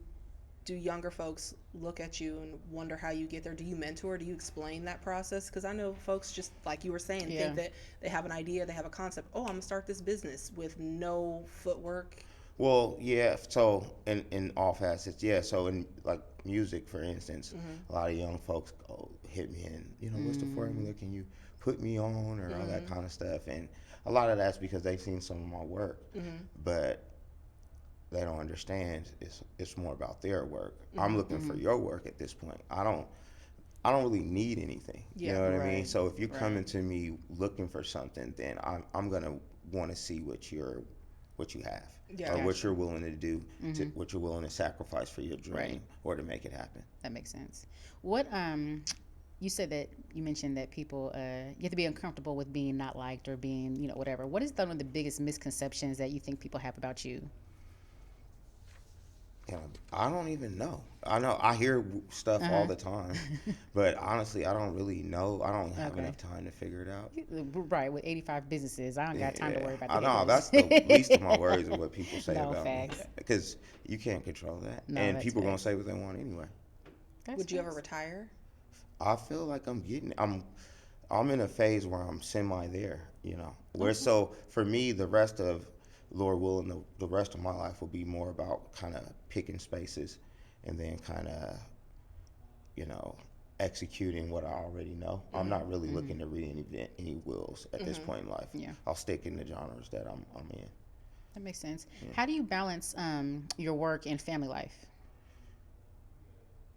[SPEAKER 3] younger folks look at you and wonder how you get there? Do you mentor? Do you explain that process? Because I know folks, just like you were saying,
[SPEAKER 1] Yeah.
[SPEAKER 3] think that they have an idea, they have a concept. Oh, I'm going to start this business with no footwork.
[SPEAKER 4] Well, yeah. So in all facets, yeah. So in like music, for instance, a lot of young folks hit me and what's the formula? Can you put me on or all that kind of stuff? And a lot of that's because they've seen some of my work, but they don't understand. It's more about their work. I'm looking for your work at this point. I don't really need anything.
[SPEAKER 3] Yeah,
[SPEAKER 4] you know what I mean?
[SPEAKER 1] right,
[SPEAKER 4] So if you're
[SPEAKER 1] right.
[SPEAKER 4] coming to me looking for something, then I'm gonna want to see what you have,
[SPEAKER 3] Yeah.
[SPEAKER 4] or what you're willing to do, what you're willing to sacrifice for your dream,
[SPEAKER 1] Right.
[SPEAKER 4] or to make it happen.
[SPEAKER 1] That makes sense. What you said that you mentioned that people you have to be uncomfortable with being not liked or being whatever. What is one of the biggest misconceptions that you think people have about you?
[SPEAKER 4] I don't even know. I know I hear stuff all the time, but honestly, I don't really know. I don't have enough time to figure it out.
[SPEAKER 1] Right, with 85 businesses, I don't got time to worry about
[SPEAKER 4] I
[SPEAKER 1] the
[SPEAKER 4] know that's
[SPEAKER 1] haters.
[SPEAKER 4] the least of my worries of what people say
[SPEAKER 1] No,
[SPEAKER 4] about
[SPEAKER 1] facts.
[SPEAKER 4] me, because you can't control that,
[SPEAKER 1] No,
[SPEAKER 4] and
[SPEAKER 1] that's
[SPEAKER 4] people gonna
[SPEAKER 1] facts.
[SPEAKER 4] say what they want anyway.
[SPEAKER 3] Would you ever retire?
[SPEAKER 4] I feel like I'm in a phase where I'm semi there, where so for me the rest of Lord willing the rest of my life will be more about kind of picking spaces and then kind of executing what I already know. I'm not really looking to reinvent any wheels at this point in life.
[SPEAKER 1] Yeah.
[SPEAKER 4] I'll stick in the genres that I'm in.
[SPEAKER 1] That makes sense. How do you balance your work and family life?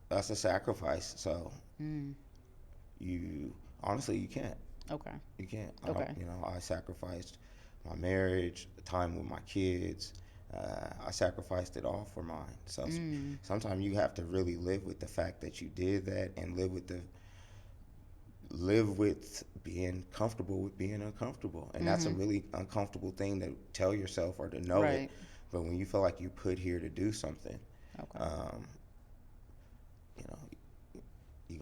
[SPEAKER 4] That's a sacrifice. So you honestly you can't.
[SPEAKER 1] Okay.
[SPEAKER 4] You can't.
[SPEAKER 1] Okay.
[SPEAKER 4] I sacrificed my marriage, time with my kids. I sacrificed it all for mine. So sometimes you have to really live with the fact that you did that, and live with being comfortable with being uncomfortable. And that's a really uncomfortable thing to tell yourself or to know it.
[SPEAKER 1] Right.
[SPEAKER 4] But when you feel like you put here to do something,
[SPEAKER 1] Okay.
[SPEAKER 4] you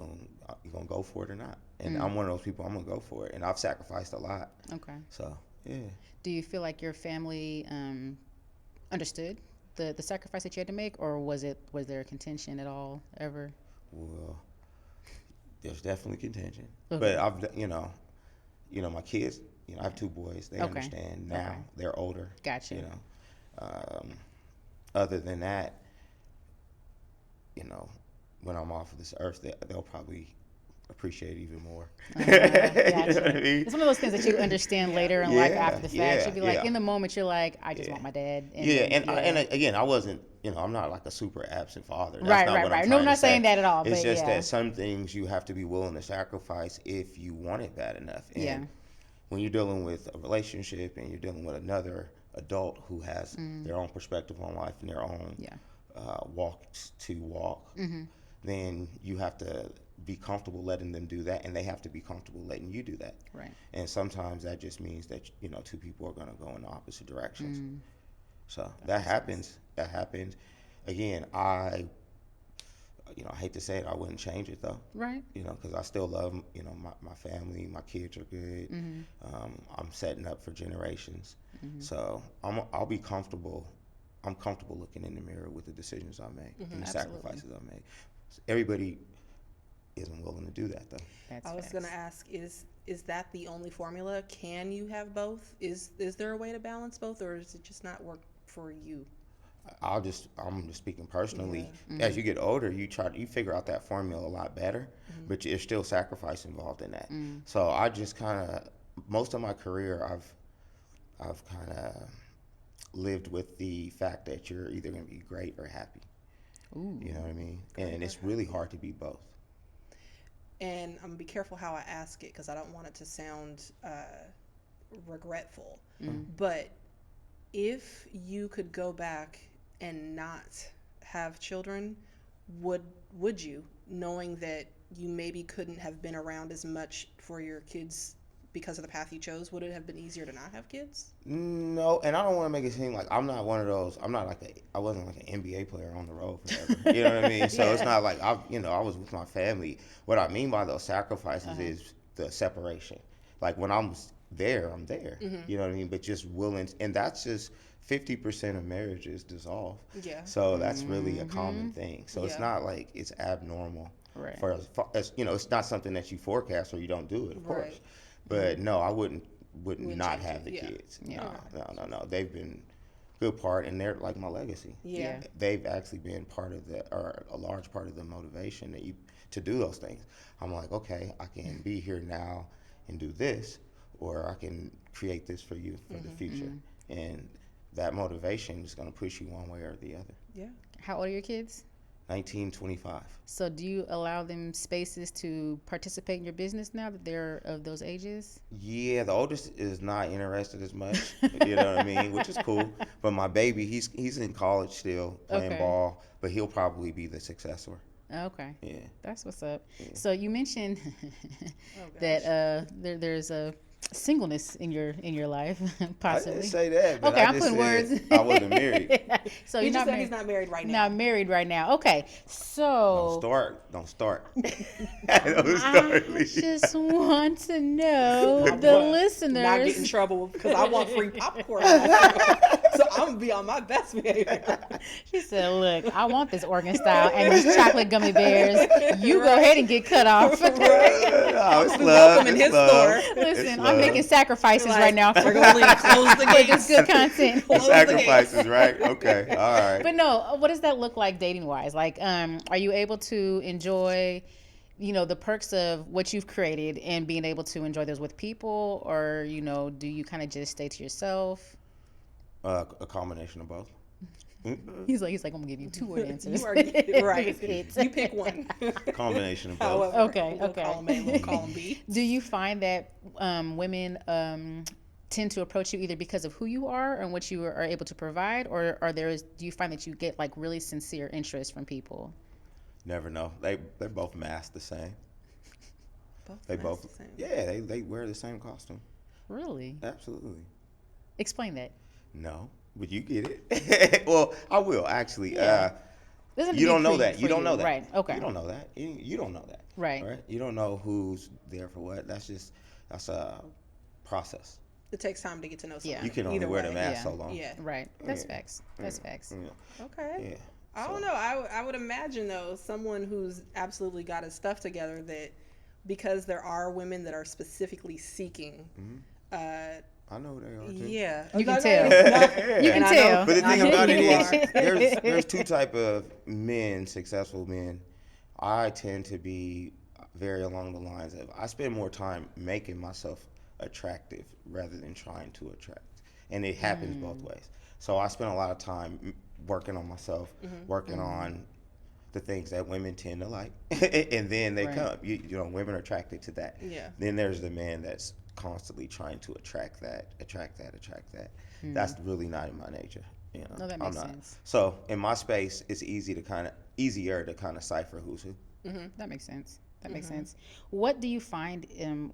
[SPEAKER 4] gonna go for it or not. And I'm one of those people. I'm gonna go for it, and I've sacrificed a lot.
[SPEAKER 1] Okay.
[SPEAKER 4] So yeah.
[SPEAKER 1] Do you feel like your family understood the sacrifice that you had to make, or was there a contention at all ever?
[SPEAKER 4] Well, there's definitely contention,
[SPEAKER 1] Okay.
[SPEAKER 4] but my kids. I have two boys. They
[SPEAKER 1] Okay.
[SPEAKER 4] understand now.
[SPEAKER 1] Okay.
[SPEAKER 4] They're older.
[SPEAKER 1] Gotcha.
[SPEAKER 4] Other than that, when I'm off of this earth, they'll probably appreciate even more. You know
[SPEAKER 1] Gotcha.
[SPEAKER 4] what I mean?
[SPEAKER 1] It's one of those things that you understand later in life after the fact.
[SPEAKER 4] Yeah,
[SPEAKER 1] You'll be like,
[SPEAKER 4] yeah.
[SPEAKER 1] in the moment, you're like, I just want my dad.
[SPEAKER 4] And again, I wasn't, I'm not like a super absent father. That's
[SPEAKER 1] Right,
[SPEAKER 4] not
[SPEAKER 1] right,
[SPEAKER 4] what
[SPEAKER 1] right.
[SPEAKER 4] I'm
[SPEAKER 1] No,
[SPEAKER 4] trying
[SPEAKER 1] I'm
[SPEAKER 4] to
[SPEAKER 1] not saying
[SPEAKER 4] say.
[SPEAKER 1] that at all,
[SPEAKER 4] It's
[SPEAKER 1] but
[SPEAKER 4] just
[SPEAKER 1] yeah.
[SPEAKER 4] that some things you have to be willing to sacrifice if you want it bad enough. And
[SPEAKER 1] Yeah.
[SPEAKER 4] when you're dealing with a relationship and you're dealing with another adult who has their own perspective on life and their own walks to walk, then you have to be comfortable letting them do that, and they have to be comfortable letting you do that.
[SPEAKER 1] Right.
[SPEAKER 4] And sometimes that just means that two people are going to go in opposite directions. So that happens. Again, I hate to say it, I wouldn't change it though.
[SPEAKER 1] Right.
[SPEAKER 4] Because I still love, my family, my kids are good. I'm setting up for generations. So I'll be comfortable. I'm comfortable looking in the mirror with the decisions I make and the sacrifices I make. Everybody isn't willing to do that though.
[SPEAKER 3] I was going to ask, is that the only formula? Can you have both? Is there a way to balance both, or does it just not work for you? I'm just speaking personally. As you get older, you figure out that formula a lot better, but there's still sacrifice involved in that. So I just kind of, most of my career, I've kind of lived with the fact that you're either going to be great or happy. Ooh. You know what I mean? And it's really hard to be both. And I'm going to be careful how I ask it, because I don't want it to sound regretful. But if you could go back and not have children, would you, knowing that you maybe couldn't have been around as much for your kids because of the path you chose? Would it have been easier to not have kids?
[SPEAKER 4] No, and I don't want to make it seem like I'm not one of those. I wasn't like an NBA player on the road forever. You know what I mean? So it's not like I was with my family. What I mean by those sacrifices is the separation. Like when I'm there, I'm there. You know what I mean? But just willing, and that's just 50% of marriages dissolve. Yeah. So that's really a common thing. So it's not like it's abnormal. Right. For as it's not something that you forecast or you don't do it, of course. But no, I wouldn't not have the kids. No. They've been a good part, and they're like my legacy. Yeah. They've actually been a large part of the motivation to do those things. I'm like, okay, I can be here now and do this, or I can create this for you for the future. And that motivation is going to push you one way or the other.
[SPEAKER 1] Yeah. How old are your kids?
[SPEAKER 4] 19, 25.
[SPEAKER 1] So do you allow them spaces to participate in your business now that they're of those ages?
[SPEAKER 4] Yeah, the oldest is not interested as much, you know what I mean, which is cool. But my baby, he's in college still, playing ball, but he'll probably be the successor.
[SPEAKER 1] Okay. Yeah. That's what's up. Yeah. So you mentioned that there's a singleness in your life, possibly.
[SPEAKER 4] I didn't say that. But
[SPEAKER 1] okay, I'm putting words.
[SPEAKER 4] I wasn't married.
[SPEAKER 3] So you just said he's not married right now.
[SPEAKER 1] Not married right now. Okay, so
[SPEAKER 4] don't start.
[SPEAKER 1] I just want to know the listeners.
[SPEAKER 3] Not get in trouble because I want free popcorn. So I'm gonna be on my best behavior.
[SPEAKER 1] She said, "Look, I want this Oregon style and these chocolate gummy bears. You go ahead and get cut off."
[SPEAKER 4] No, it's love.
[SPEAKER 3] In his store.
[SPEAKER 1] Listen, I'm making sacrifices right now
[SPEAKER 3] for close the gates.
[SPEAKER 1] This good content.
[SPEAKER 4] Sacrifices, right? Okay, all right.
[SPEAKER 1] But no, what does that look like dating wise? Like, are you able to enjoy, the perks of what you've created and being able to enjoy those with people, or do you kind of just stay to yourself?
[SPEAKER 4] A combination of both.
[SPEAKER 1] He's like, I'm gonna give you two word answers.
[SPEAKER 3] You are right. You pick one.
[SPEAKER 4] Combination of both.
[SPEAKER 1] Okay.
[SPEAKER 3] We'll call him A, we'll call him B.
[SPEAKER 1] Do you find that women tend to approach you either because of who you are and what you are able to provide, or do you find that you get like really sincere interest from people?
[SPEAKER 4] Never know. They're both masked the same.
[SPEAKER 3] They both.
[SPEAKER 4] Yeah, they wear the same costume.
[SPEAKER 1] Really?
[SPEAKER 4] Absolutely.
[SPEAKER 1] Explain that.
[SPEAKER 4] No, but you get it. Well, I will actually.
[SPEAKER 1] Yeah.
[SPEAKER 4] You don't know that. You don't know that.
[SPEAKER 1] Right. Okay.
[SPEAKER 4] You don't know that. You don't know that.
[SPEAKER 1] Right.
[SPEAKER 4] Right. You don't know who's there for what. That's a process.
[SPEAKER 3] It takes time to get to know someone.
[SPEAKER 4] You can only wear the mask so long.
[SPEAKER 3] Yeah.
[SPEAKER 1] Right. That's facts. That's facts.
[SPEAKER 4] Yeah.
[SPEAKER 3] Okay. Yeah. I don't know. I would imagine though, someone who's absolutely got his stuff together, that because there are women that are specifically seeking.
[SPEAKER 4] I know they are too.
[SPEAKER 3] Yeah,
[SPEAKER 1] you can tell. You can tell.
[SPEAKER 4] But the thing about it is, there's two type of men, successful men. I tend to be very along the lines of I spend more time making myself attractive rather than trying to attract, and it happens both ways. So I spend a lot of time working on myself, working on the things that women tend to like, and then they come. Women are attracted to that. Yeah. Then there's the man that's constantly trying to attract that. That's really not in my nature.
[SPEAKER 1] No, that makes sense.
[SPEAKER 4] So in my space, it's easier to kind of cipher who's who.
[SPEAKER 1] That makes sense. That makes sense. What do you find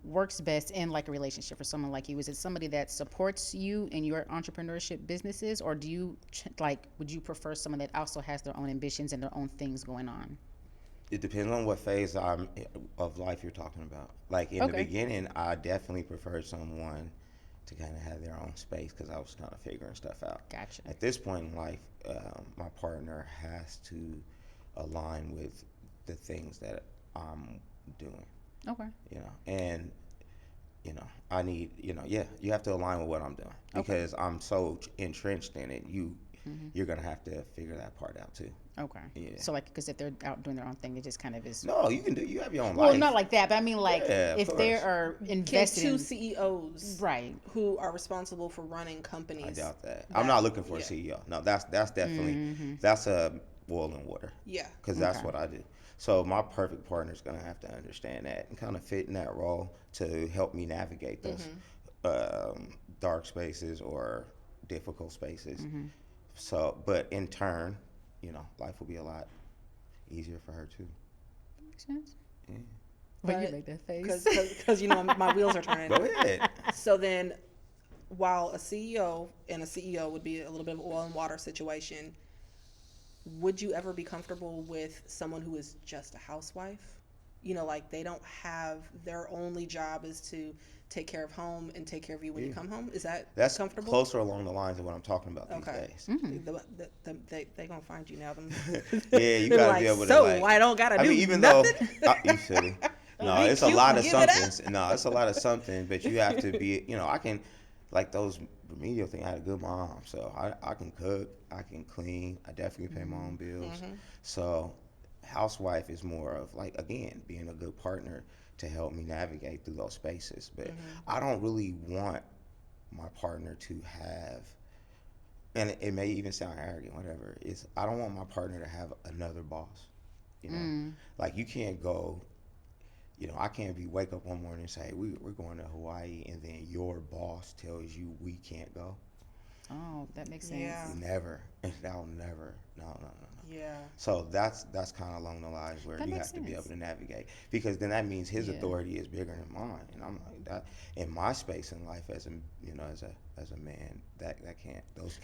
[SPEAKER 1] works best in like a relationship for someone like you? Is it somebody that supports you in your entrepreneurship businesses, or would you prefer someone that also has their own ambitions and their own things going on?
[SPEAKER 4] It depends on what phase of life you're talking about. Like in the beginning, I definitely preferred someone to kind of have their own space because I was kind of figuring stuff out.
[SPEAKER 1] Gotcha.
[SPEAKER 4] At this point in life, my partner has to align with the things that I'm doing.
[SPEAKER 1] Okay.
[SPEAKER 4] And I need, you have to align with what I'm doing because I'm so entrenched in it. You're gonna have to figure that part out too.
[SPEAKER 1] Okay.
[SPEAKER 4] Yeah.
[SPEAKER 1] So like, because if they're out doing their own thing, it just kind of is.
[SPEAKER 4] No, you have your own
[SPEAKER 1] Well,
[SPEAKER 4] life.
[SPEAKER 1] not like that, but I mean, like, if they
[SPEAKER 4] course.
[SPEAKER 1] are
[SPEAKER 3] Can
[SPEAKER 1] invested
[SPEAKER 3] two
[SPEAKER 1] in
[SPEAKER 3] CEOs
[SPEAKER 1] right
[SPEAKER 3] who are responsible for running companies?
[SPEAKER 4] I doubt that. I'm not looking for a CEO. No, that's definitely that's a boil and water.
[SPEAKER 3] Yeah.
[SPEAKER 4] Because that's what I do. So my perfect partner is gonna have to understand that and kind of fit in that role to help me navigate those dark spaces or difficult spaces. So, but in turn, life will be a lot easier for her too.
[SPEAKER 1] Makes sense.
[SPEAKER 4] Yeah.
[SPEAKER 1] When you make that face.
[SPEAKER 3] Because my wheels are turning.
[SPEAKER 4] Go ahead.
[SPEAKER 3] So then, while a CEO and a CEO would be a little bit of oil and water situation, would you ever be comfortable with someone who is just a housewife? Like they don't have, their only job is to take care of home and take care of you when you come home. Is that's comfortable?
[SPEAKER 4] Closer along the lines of what I'm talking about these days.
[SPEAKER 3] They gonna find you now.
[SPEAKER 4] Yeah, you gotta be able to.
[SPEAKER 3] So I don't gotta do
[SPEAKER 4] even
[SPEAKER 3] nothing.
[SPEAKER 4] Though you silly. No, it's a lot of something. No, it's a lot of something, but you have to be. I can, like those remedial thing. I had a good mom, so I can cook, I can clean, I definitely pay my own bills. So, housewife is more of like, again, being a good partner to help me navigate through those spaces. But I don't really want my partner to have, and it may even sound arrogant, whatever, I don't want my partner to have another boss. Like you can't go, I can't wake up one morning and say, we're going to Hawaii, and then your boss tells you we can't go.
[SPEAKER 1] Oh, that makes sense.
[SPEAKER 3] Yeah.
[SPEAKER 4] Never. That'll never. No.
[SPEAKER 3] Yeah.
[SPEAKER 4] So that's kind of along the lines where you have to be able to navigate, because then that means his authority is bigger than mine, and I'm like that in my space in life as a as a man that can't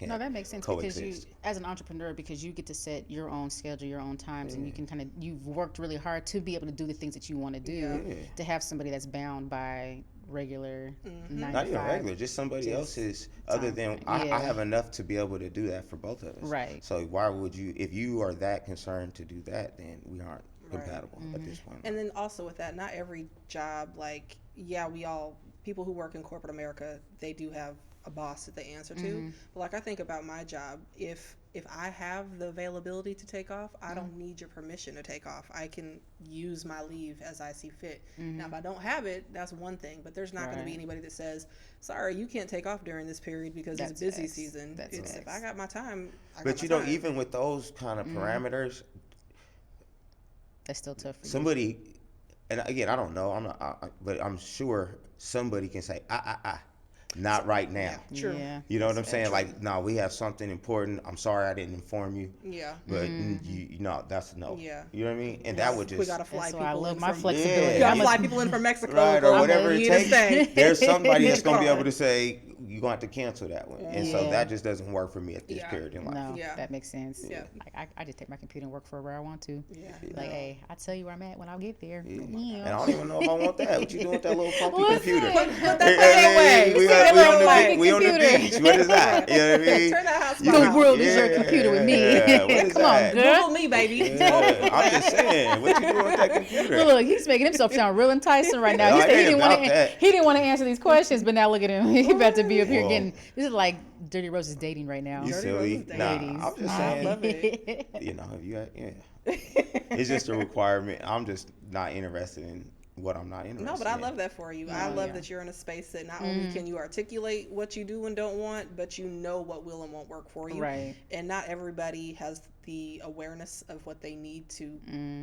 [SPEAKER 1] No, that makes sense
[SPEAKER 4] coexist.
[SPEAKER 1] because you, as an entrepreneur, because you get to set your own schedule, your own times, and you can you've worked really hard to be able to do the things that you want to do.
[SPEAKER 4] Yeah.
[SPEAKER 1] To have somebody that's bound by regular 9
[SPEAKER 4] Not
[SPEAKER 1] to
[SPEAKER 4] even
[SPEAKER 1] 5.
[SPEAKER 4] regular, just somebody else's. Other than I have enough to be able to do that for both of us.
[SPEAKER 1] Right.
[SPEAKER 4] So why would you, if you are that concerned to do that, then we aren't compatible at this point.
[SPEAKER 3] And then also with that, not every job, like, people who work in corporate America, they do have a boss that they answer to. But like I think about my job, if I have the availability to take off, I don't need your permission to take off. I can use my leave as I see fit. Now, if I don't have it, that's one thing. But there's not going to be anybody that says, "Sorry, you can't take off during this period because it's busy season." If I got my time,
[SPEAKER 4] But you know, even with those kind of parameters,
[SPEAKER 1] that's still tough for
[SPEAKER 4] somebody, and again, I don't know, I'm not, but I'm sure somebody can say, not right now.
[SPEAKER 3] True.
[SPEAKER 1] Yeah.
[SPEAKER 4] You know what I'm saying? Like, no, we have something important. I'm sorry I didn't inform you.
[SPEAKER 3] Yeah.
[SPEAKER 4] But that's no.
[SPEAKER 3] Yeah.
[SPEAKER 4] You know what I mean? And that would just.
[SPEAKER 3] We gotta fly people.
[SPEAKER 1] I love
[SPEAKER 3] in
[SPEAKER 1] my
[SPEAKER 3] from,
[SPEAKER 1] flexibility.
[SPEAKER 3] We gotta fly people in from Mexico,
[SPEAKER 4] Right, or whatever it
[SPEAKER 3] to
[SPEAKER 4] takes.
[SPEAKER 3] stay.
[SPEAKER 4] There's somebody that's gonna be able to say you're gonna have to cancel that one, and so
[SPEAKER 1] Yeah.
[SPEAKER 4] that just doesn't work for me at this period in life.
[SPEAKER 1] No,
[SPEAKER 3] Yeah.
[SPEAKER 1] that makes sense.
[SPEAKER 3] Yeah.
[SPEAKER 1] Like I just take my computer and work for where I want to.
[SPEAKER 3] Yeah.
[SPEAKER 1] Like, hey, I tell you where I'm at when I get there.
[SPEAKER 4] And I don't even know if I want that. What you doing with that little funky
[SPEAKER 1] What's
[SPEAKER 4] computer?
[SPEAKER 1] that?
[SPEAKER 3] Put that thing away.
[SPEAKER 4] We on the beach. What is that? You know what I mean?
[SPEAKER 3] Turn that hotspot
[SPEAKER 1] The
[SPEAKER 3] off.
[SPEAKER 1] world is your computer with me.
[SPEAKER 4] Yeah, what is
[SPEAKER 1] Come
[SPEAKER 4] that?
[SPEAKER 1] on, girl.
[SPEAKER 3] Google me, baby.
[SPEAKER 4] Yeah, I'm just saying. What you doing with that computer?
[SPEAKER 1] Look, he's making himself sound real enticing right now.
[SPEAKER 4] No,
[SPEAKER 1] He
[SPEAKER 4] I
[SPEAKER 1] said
[SPEAKER 4] ain't about that.
[SPEAKER 1] he didn't want to answer these questions, but now look at him. He about to be up here
[SPEAKER 4] Whoa.
[SPEAKER 1] getting. This is like Dirty Rose is dating right now.
[SPEAKER 4] You silly? Nah,
[SPEAKER 1] Ladies.
[SPEAKER 4] I'm just
[SPEAKER 3] I
[SPEAKER 4] saying.
[SPEAKER 3] love it.
[SPEAKER 4] You know, if you it's just a requirement. I'm just not interested in what I'm not interested in.
[SPEAKER 3] No, but I love that for you. I love
[SPEAKER 1] yeah.
[SPEAKER 3] that you're in a space that not only can you articulate what you do and don't want, but you know what will and won't work for you.
[SPEAKER 1] Right.
[SPEAKER 3] And not everybody has the awareness of what they need to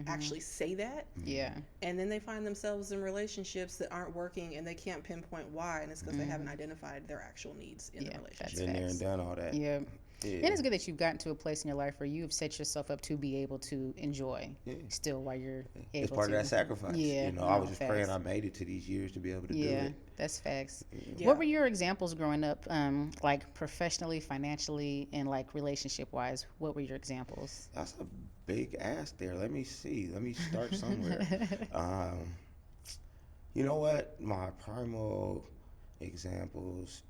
[SPEAKER 3] actually say that.
[SPEAKER 1] Yeah.
[SPEAKER 3] And then they find themselves in relationships that aren't working and they can't pinpoint why, and it's because they haven't identified their actual needs in the relationship.
[SPEAKER 4] Been there and done all that.
[SPEAKER 1] Yeah.
[SPEAKER 4] Yeah.
[SPEAKER 1] And it's good that you've gotten to a place in your life where you've set yourself up to be able to enjoy still while you're able
[SPEAKER 4] It's part
[SPEAKER 1] to.
[SPEAKER 4] of that sacrifice.
[SPEAKER 1] Yeah,
[SPEAKER 4] You know, I was just
[SPEAKER 1] facts.
[SPEAKER 4] praying I made it to these years to be able to do
[SPEAKER 1] Yeah,
[SPEAKER 4] it.
[SPEAKER 1] that's facts.
[SPEAKER 3] Yeah.
[SPEAKER 1] What were your examples growing up, like professionally, financially, and like relationship wise? What were your examples?
[SPEAKER 4] That's a big ask there. Let me see. Let me start somewhere. You know what? My primal examples,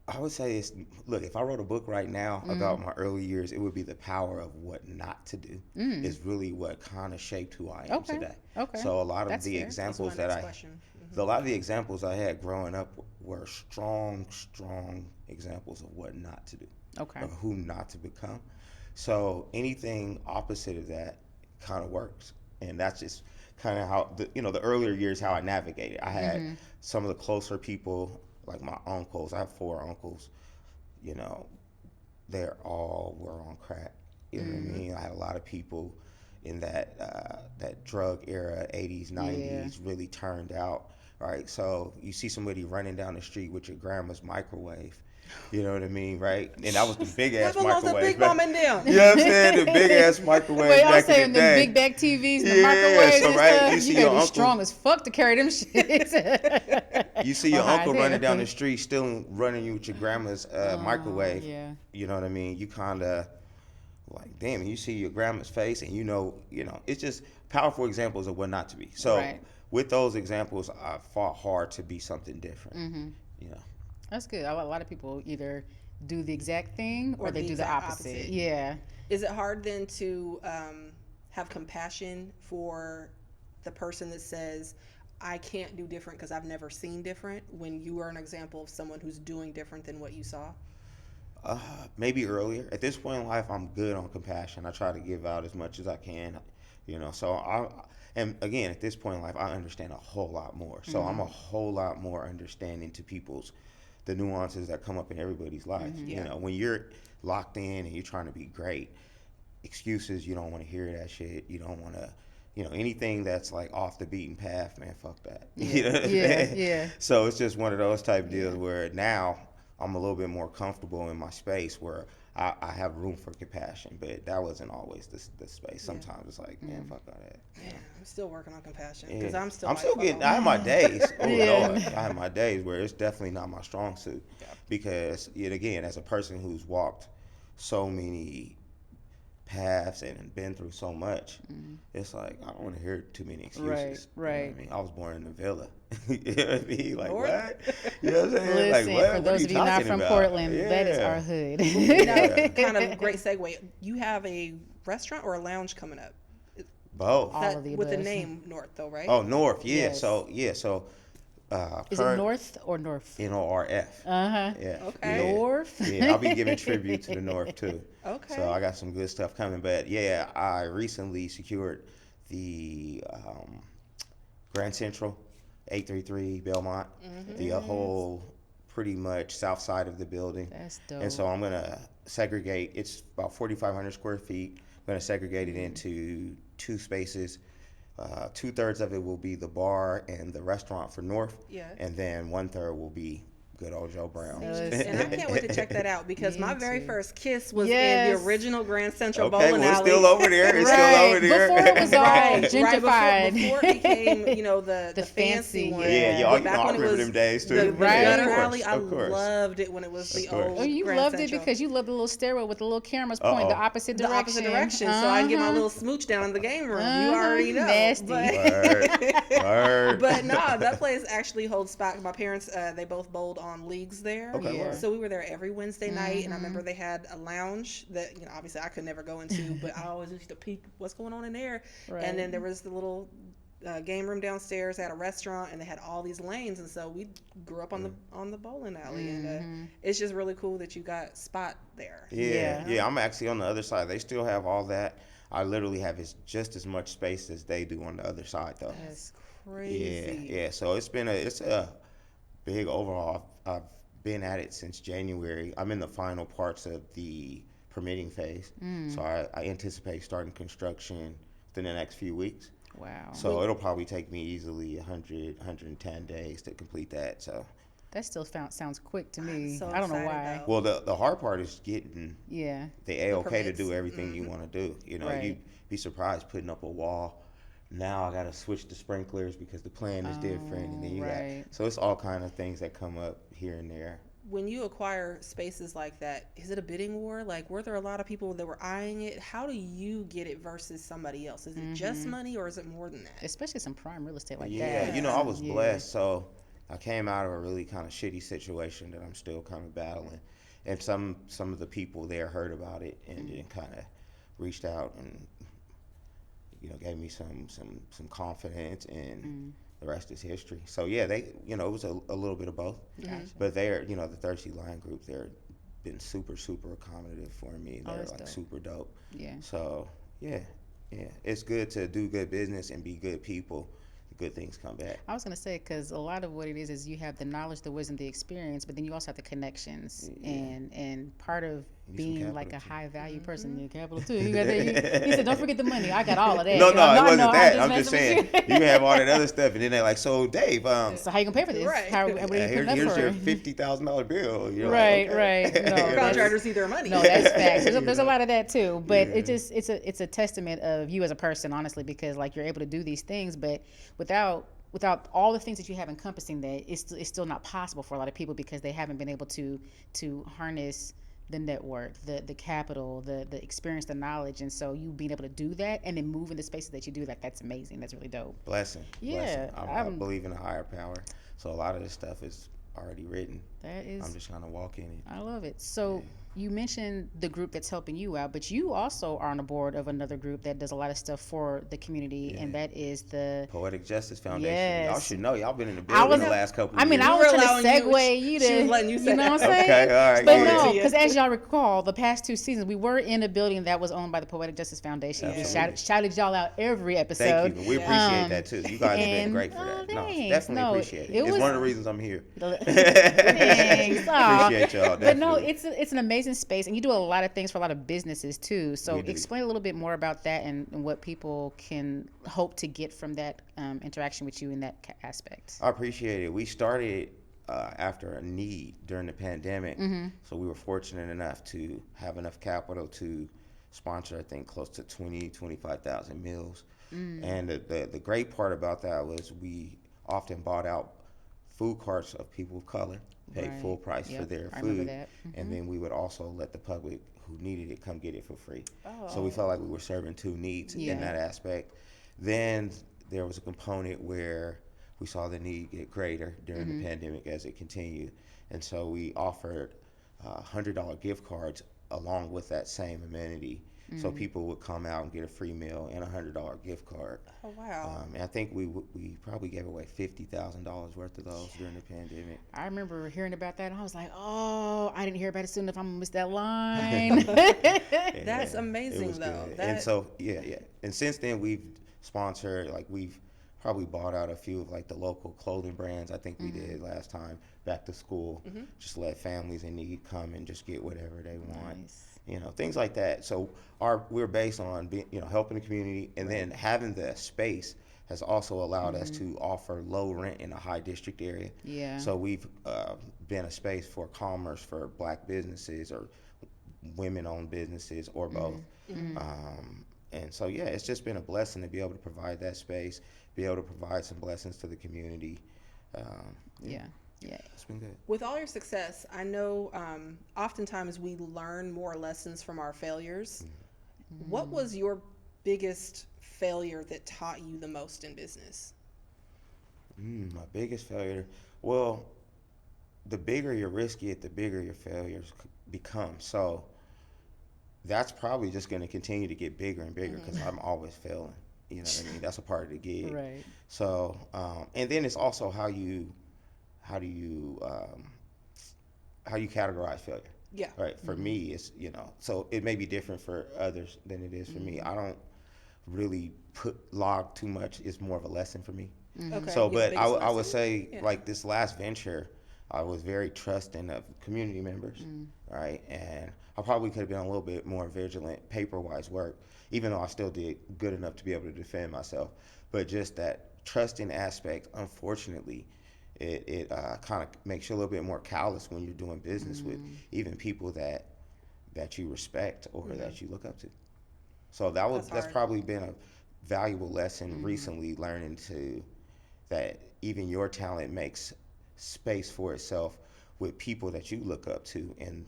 [SPEAKER 4] I would say it's, look, if I wrote a book right now about my early years, it would be the power of what not to do is really what kind of shaped who I am today.
[SPEAKER 1] Okay.
[SPEAKER 4] So a lot of
[SPEAKER 1] That's
[SPEAKER 4] the
[SPEAKER 1] fair.
[SPEAKER 4] examples
[SPEAKER 3] That's my
[SPEAKER 4] that
[SPEAKER 3] next question.
[SPEAKER 4] a lot of the examples I had growing up were strong examples of what not to do,
[SPEAKER 1] Okay.
[SPEAKER 4] of who not to become. So anything opposite of that kind of works. And that's just kind of how, the earlier years, how I navigated. I had some of the closer people, like my uncles. I have 4 uncles. They're all were on crack. You know what I mean? I had a lot of people in that drug era, 80s, 90s, really turned out, right? So you see somebody running down the street with your grandma's microwave. You know what I mean, right? And that was the big ass microwave.
[SPEAKER 3] The big mom and them.
[SPEAKER 4] You know what I'm saying? The big ass microwave.
[SPEAKER 1] Wait, I'm
[SPEAKER 4] back
[SPEAKER 1] saying
[SPEAKER 4] in the
[SPEAKER 1] the
[SPEAKER 4] day.
[SPEAKER 1] big back TVs, the
[SPEAKER 4] Yeah,
[SPEAKER 1] microwaves
[SPEAKER 4] so,
[SPEAKER 1] and
[SPEAKER 4] right,
[SPEAKER 1] stuff.
[SPEAKER 4] you see
[SPEAKER 1] You gotta
[SPEAKER 4] your
[SPEAKER 1] be
[SPEAKER 4] uncle-
[SPEAKER 1] strong as fuck to carry them shits.
[SPEAKER 4] You see your
[SPEAKER 1] high
[SPEAKER 4] uncle
[SPEAKER 1] as
[SPEAKER 4] running
[SPEAKER 1] hell.
[SPEAKER 4] down the street, still running you with your grandma's microwave.
[SPEAKER 1] Yeah.
[SPEAKER 4] You know what I mean? You kind of like, damn. You see your grandma's face, and it's just powerful examples of what not to be. So
[SPEAKER 1] Right.
[SPEAKER 4] with those examples, I fought hard to be something different.
[SPEAKER 1] That's good. A lot of people either do the exact thing or they
[SPEAKER 3] the
[SPEAKER 1] do the
[SPEAKER 3] exact
[SPEAKER 1] opposite.
[SPEAKER 3] opposite.
[SPEAKER 1] Yeah.
[SPEAKER 3] Is it hard then to have compassion for the person that says, I can't do different because I've never seen different, when you are an example of someone who's doing different than what you saw?
[SPEAKER 4] Maybe earlier. At this point in life, I'm good on compassion. I try to give out as much as I can. And again, at this point in life, I understand a whole lot more. So I'm a whole lot more understanding to the nuances that come up in everybody's life. When you're locked in and you're trying to be great, excuses, you don't want to hear that shit. You don't want to, anything that's like off the beaten path, man, fuck that. You know what I'm saying?
[SPEAKER 1] Yeah.
[SPEAKER 4] So it's just one of those type deals where now I'm a little bit more comfortable in my space where I have room for compassion, but that wasn't always the space. Sometimes it's like, man, fuck all that.
[SPEAKER 3] Yeah, I'm still working on compassion because I'm still
[SPEAKER 4] getting. I have my days. Oh Lord, I have my days where it's definitely not my strong suit, because yet again, as a person who's walked so many paths and been through so much, it's like I don't want to hear too many excuses.
[SPEAKER 1] Right.
[SPEAKER 4] You know what I mean, I was born in a villa. You know what I mean? Like
[SPEAKER 3] Lord.
[SPEAKER 4] what? You know what I'm saying?
[SPEAKER 1] Listen,
[SPEAKER 4] like what?
[SPEAKER 1] for those of you not from Portland, that is our hood.
[SPEAKER 3] Kind of great segue. You have a restaurant or a lounge coming up?
[SPEAKER 4] Both.
[SPEAKER 1] All of the
[SPEAKER 3] with the
[SPEAKER 1] above.
[SPEAKER 3] name NORF though, right?
[SPEAKER 4] Oh, NORF. Yeah.
[SPEAKER 1] Yes.
[SPEAKER 4] So
[SPEAKER 1] Is it North or North?
[SPEAKER 4] NORF.
[SPEAKER 1] Uh-huh.
[SPEAKER 4] Yeah.
[SPEAKER 3] Okay.
[SPEAKER 1] North?
[SPEAKER 4] Yeah, I'll be giving tribute to the North too.
[SPEAKER 3] Okay.
[SPEAKER 4] So I got some good stuff coming. But yeah, I recently secured the Grand Central 833 Belmont, the whole pretty much south side of the building.
[SPEAKER 1] That's dope.
[SPEAKER 4] And so I'm going to segregate, it's about 4,500 square feet. I'm going to segregate it into 2 spaces. 2/3 of it will be the bar and the restaurant for North.
[SPEAKER 3] Yeah.
[SPEAKER 4] And then 1/3 will be good old Joe Brown.
[SPEAKER 3] And I can't wait to check that out because
[SPEAKER 1] Me
[SPEAKER 3] my very
[SPEAKER 1] too.
[SPEAKER 3] first kiss was
[SPEAKER 1] Yes.
[SPEAKER 3] in the original Grand Central
[SPEAKER 4] Okay,
[SPEAKER 3] Bowling
[SPEAKER 4] well, it's
[SPEAKER 3] Alley.
[SPEAKER 4] still over there. It's still
[SPEAKER 1] Right.
[SPEAKER 4] over there.
[SPEAKER 1] Before it was all
[SPEAKER 3] Right,
[SPEAKER 1] gentrified.
[SPEAKER 3] before it became, the
[SPEAKER 1] fancy,
[SPEAKER 3] fancy one.
[SPEAKER 1] yeah.
[SPEAKER 4] Yeah,
[SPEAKER 3] Back
[SPEAKER 4] I
[SPEAKER 3] when it
[SPEAKER 4] remember
[SPEAKER 3] was
[SPEAKER 4] them days too.
[SPEAKER 3] The
[SPEAKER 1] Right.
[SPEAKER 3] gutter
[SPEAKER 4] Of course,
[SPEAKER 3] alley, I
[SPEAKER 4] of course.
[SPEAKER 3] loved it when it was the
[SPEAKER 4] Of course.
[SPEAKER 3] old
[SPEAKER 1] Oh, you
[SPEAKER 3] Grand
[SPEAKER 1] loved
[SPEAKER 3] Central.
[SPEAKER 1] it because you loved the little stairwell with the little cameras pointing the opposite
[SPEAKER 3] the
[SPEAKER 1] direction.
[SPEAKER 3] opposite direction, so I can get my little smooch down in the game room. You already know.
[SPEAKER 1] Nasty.
[SPEAKER 4] Word.
[SPEAKER 3] But no, that place actually holds spot. My parents, they both bowled on leagues there.
[SPEAKER 4] Okay,
[SPEAKER 1] Yeah.
[SPEAKER 4] word.
[SPEAKER 3] So we were there every Wednesday night, and I remember they had a lounge that, obviously I could never go into, but I always used to peek what's going on in there.
[SPEAKER 1] Right.
[SPEAKER 3] And then there was the little game room downstairs. They had a restaurant, and they had all these lanes, and so we grew up on the bowling alley, and it's just really cool that you got spot there.
[SPEAKER 4] Yeah, I'm actually on the other side. They still have all that. I literally have just as much space as they do on the other side, though.
[SPEAKER 3] That's crazy.
[SPEAKER 4] Yeah. So it's a big overhaul. I've been at it since January. I'm in the final parts of the permitting phase, so I anticipate starting construction within the next few weeks.
[SPEAKER 1] Wow.
[SPEAKER 4] So it'll probably take me easily 110 days to complete that. So
[SPEAKER 1] That still sounds quick to me.
[SPEAKER 3] So
[SPEAKER 1] I don't know
[SPEAKER 3] excited,
[SPEAKER 1] why.
[SPEAKER 3] though.
[SPEAKER 4] well, the hard part is getting
[SPEAKER 1] Yeah.
[SPEAKER 4] the A-OK to
[SPEAKER 3] permits.
[SPEAKER 4] do everything you want to do.
[SPEAKER 1] Right.
[SPEAKER 4] You'd be surprised putting up a wall. Now I got to switch the sprinklers because the plan is different, and then you
[SPEAKER 1] right.
[SPEAKER 4] got so it's all kind of things that come up here and there.
[SPEAKER 3] when you acquire spaces like that, is it a bidding war? Like, were there a lot of people that were eyeing it? How do you get it versus somebody else? Is it just money, or is it more than that?
[SPEAKER 1] Especially some prime real estate like
[SPEAKER 4] Yeah,
[SPEAKER 1] that.
[SPEAKER 4] you know, I was blessed. So I came out of a really kind of shitty situation that I'm still kind of battling. And some of the people there heard about it and then kind of reached out and, you know, gave me some confidence, and the rest is history. So yeah, they, you know, it was a little bit of both. But they're, you know, the Thirsty Lion group, they're been super accommodative for me. They're like
[SPEAKER 1] dope.
[SPEAKER 4] super dope.
[SPEAKER 1] Yeah.
[SPEAKER 4] So yeah, it's good to do good business and be good people. Good things come back.
[SPEAKER 1] I was going to say, because a lot of what it is you have the knowledge, the wisdom, the experience, but then you also have the connections. And part of being like a high value person, you need capital too. You got that. He said, don't forget the money. I got all of that.
[SPEAKER 4] No, it wasn't that. I'm just
[SPEAKER 1] messing
[SPEAKER 4] saying,
[SPEAKER 1] with
[SPEAKER 4] you have all that other stuff, and then they're like, so Dave,
[SPEAKER 1] so how you gonna pay for this?
[SPEAKER 3] Right.
[SPEAKER 1] How, what are you putting up
[SPEAKER 4] here's
[SPEAKER 1] for?
[SPEAKER 4] your $50,000 bill. You're
[SPEAKER 1] Right,
[SPEAKER 4] like, okay.
[SPEAKER 1] right. No,
[SPEAKER 3] Contractors see their money.
[SPEAKER 1] No, that's facts. There's a lot of that too, but it's a testament of you as a person, honestly, because like you're able to do these things, but without all the things that you have encompassing that, it's still not possible for a lot of people because they haven't been able to harness the network, the capital, the experience, the knowledge. And so you being able to do that and then move in the spaces that you do, like that's amazing. That's really dope.
[SPEAKER 4] Blessing.
[SPEAKER 1] Yeah.
[SPEAKER 4] I believe in a higher power. So a lot of this stuff is already written.
[SPEAKER 1] That is.
[SPEAKER 4] I'm just trying to walk in it.
[SPEAKER 1] I love it. So you mentioned the group that's helping you out, but you also are on the board of another group that does a lot of stuff for the community, and that is the
[SPEAKER 4] Poetic Justice Foundation.
[SPEAKER 1] Yes.
[SPEAKER 4] Y'all should know. Y'all been in the building the last couple of years.
[SPEAKER 1] I was trying to
[SPEAKER 3] allowing
[SPEAKER 1] segue you to,
[SPEAKER 3] she was letting you say
[SPEAKER 1] know what I'm
[SPEAKER 3] that.
[SPEAKER 1] saying?
[SPEAKER 4] Okay, all right,
[SPEAKER 1] But
[SPEAKER 4] yeah.
[SPEAKER 1] no, because as y'all recall, the past 2 seasons, we were in a building that was owned by the Poetic Justice Foundation. We shouted y'all out every episode.
[SPEAKER 4] Thank you. We appreciate that too. You guys have been great for that. No,
[SPEAKER 1] thanks.
[SPEAKER 4] definitely appreciate it. It's one of the reasons I'm here.
[SPEAKER 1] Thanks.
[SPEAKER 4] Appreciate y'all.
[SPEAKER 1] But no,
[SPEAKER 4] definitely.
[SPEAKER 1] it's an amazing space, and you do a lot of things for a lot of businesses too. So
[SPEAKER 4] We do.
[SPEAKER 1] explain a little bit more about that and what people can hope to get from that interaction with you in that aspect.
[SPEAKER 4] I appreciate it. We started after a need during the pandemic, so we were fortunate enough to have enough capital to sponsor, I think, close to 25,000 meals. And the great part about that was we often bought out food carts of people of color, paid full price for their
[SPEAKER 1] I remember
[SPEAKER 4] food,
[SPEAKER 1] that.
[SPEAKER 4] and then we would also let the public who needed it come get it for free. So we felt like we were serving two needs in that aspect. Then there was a component where we saw the need get greater during the pandemic as it continued, and so we offered $100 gift cards along with that same amenity. So people would come out and get a free meal and a $100 gift card.
[SPEAKER 3] Oh, wow.
[SPEAKER 4] And I think we probably gave away $50,000 worth of those during the pandemic.
[SPEAKER 1] I remember hearing about that, and I was like, "Oh, I didn't hear about it soon enough. I'm gonna miss that line."
[SPEAKER 3] That's amazing,
[SPEAKER 4] It was
[SPEAKER 3] though.
[SPEAKER 4] good.
[SPEAKER 3] That-
[SPEAKER 4] And so and since then we've sponsored, like we've probably bought out a few of like the local clothing brands. I think we did last time, back to school. Just let families in need come and just get whatever they want.
[SPEAKER 1] Nice.
[SPEAKER 4] You know, things like that. So we're based on being, helping the community, and then having the space has also allowed us to offer low rent in a high district area.
[SPEAKER 1] Yeah.
[SPEAKER 4] So we've been a space for commerce for Black businesses or women-owned businesses or both. And so it's just been a blessing to be able to provide that space, be able to provide some blessings to the community.
[SPEAKER 1] Yeah.
[SPEAKER 4] It's been good.
[SPEAKER 3] With all your success, I know oftentimes we learn more lessons from our failures. What was your biggest failure that taught you the most in business?
[SPEAKER 4] My biggest failure, well, the bigger you risk it, the bigger your failures become. So that's probably just going to continue to get bigger and bigger because I'm always failing. You know what I mean? That's a part of the gig.
[SPEAKER 1] Right.
[SPEAKER 4] So, and then it's also how do you categorize failure?
[SPEAKER 3] Yeah.
[SPEAKER 4] Right. For me, it's, so it may be different for others than it is for me. I don't really log too much. It's more of a lesson for me.
[SPEAKER 3] Okay.
[SPEAKER 4] So,
[SPEAKER 3] Your
[SPEAKER 4] but I
[SPEAKER 3] biggest
[SPEAKER 4] would
[SPEAKER 3] lesson?
[SPEAKER 4] say like this last venture, I was very trusting of community members, right? And I probably could have been a little bit more vigilant paper-wise work, even though I still did good enough to be able to defend myself. But just that trusting aspect, unfortunately, it kind of makes you a little bit more callous when you're doing business with even people that you respect or that you look up to. So that's
[SPEAKER 3] hard.
[SPEAKER 4] probably been a valuable lesson recently, learning that even your talent makes space for itself with people that you look up to, and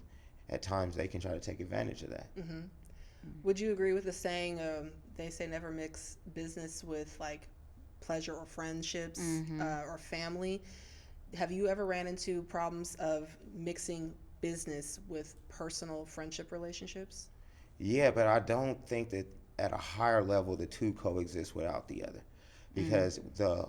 [SPEAKER 4] at times they can try to take advantage of that.
[SPEAKER 3] Mm-hmm. Would you agree with the saying, they say never mix business with like pleasure or friendships or family? Have you ever ran into problems of mixing business with personal friendship relationships?
[SPEAKER 4] Yeah, but I don't think that at a higher level the two coexist without the other, because the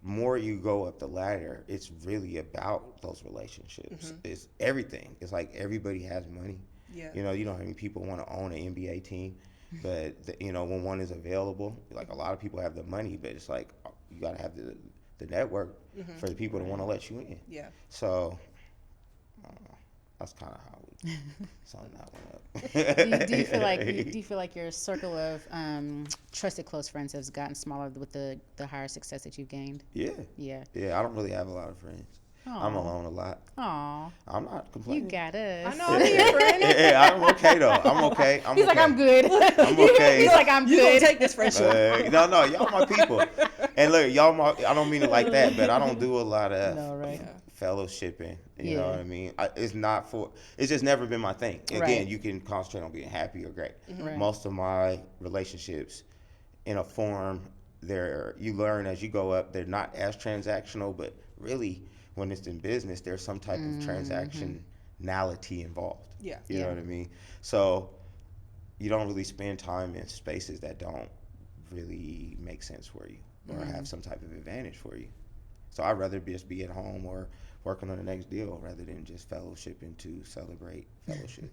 [SPEAKER 4] more you go up the ladder, it's really about those relationships. It's everything. It's like everybody has money.
[SPEAKER 3] Yeah.
[SPEAKER 4] You know how many people want to own an NBA team, but when one is available, like a lot of people have the money, but it's like you got to have the network for the people that want to let you in.
[SPEAKER 3] Yeah.
[SPEAKER 4] So that's kind of how we sum that one up.
[SPEAKER 1] Do you feel like your circle of trusted close friends has gotten smaller with the higher success that you've gained?
[SPEAKER 4] Yeah.
[SPEAKER 1] Yeah.
[SPEAKER 4] Yeah, I don't really have a lot of friends.
[SPEAKER 1] Aww.
[SPEAKER 4] I'm alone a lot.
[SPEAKER 1] Aw.
[SPEAKER 4] I'm not complaining.
[SPEAKER 1] You got us.
[SPEAKER 3] I know, I'm your friend.
[SPEAKER 4] Yeah, I'm okay though. I'm okay.
[SPEAKER 1] He's like, I'm good.
[SPEAKER 4] I'm okay.
[SPEAKER 1] He's like, I'm
[SPEAKER 3] You gonna
[SPEAKER 1] good.
[SPEAKER 3] take this friendship.
[SPEAKER 4] No, y'all my people. And look, I don't mean it like that, but I don't do a lot of fellowshipping. You know what I mean? It's just never been my thing. Again, you can concentrate on being happy or great.
[SPEAKER 1] Right.
[SPEAKER 4] Most of my relationships, in a form, you learn as you go up, they're not as transactional, but really, when it's in business, there's some type of transactionality involved.
[SPEAKER 3] Yeah.
[SPEAKER 4] You know what I mean? So you don't really spend time in spaces that don't really make sense for you or have some type of advantage for you. So I'd rather just be at home or working on the next deal rather than just fellowshipping to celebrate fellowship.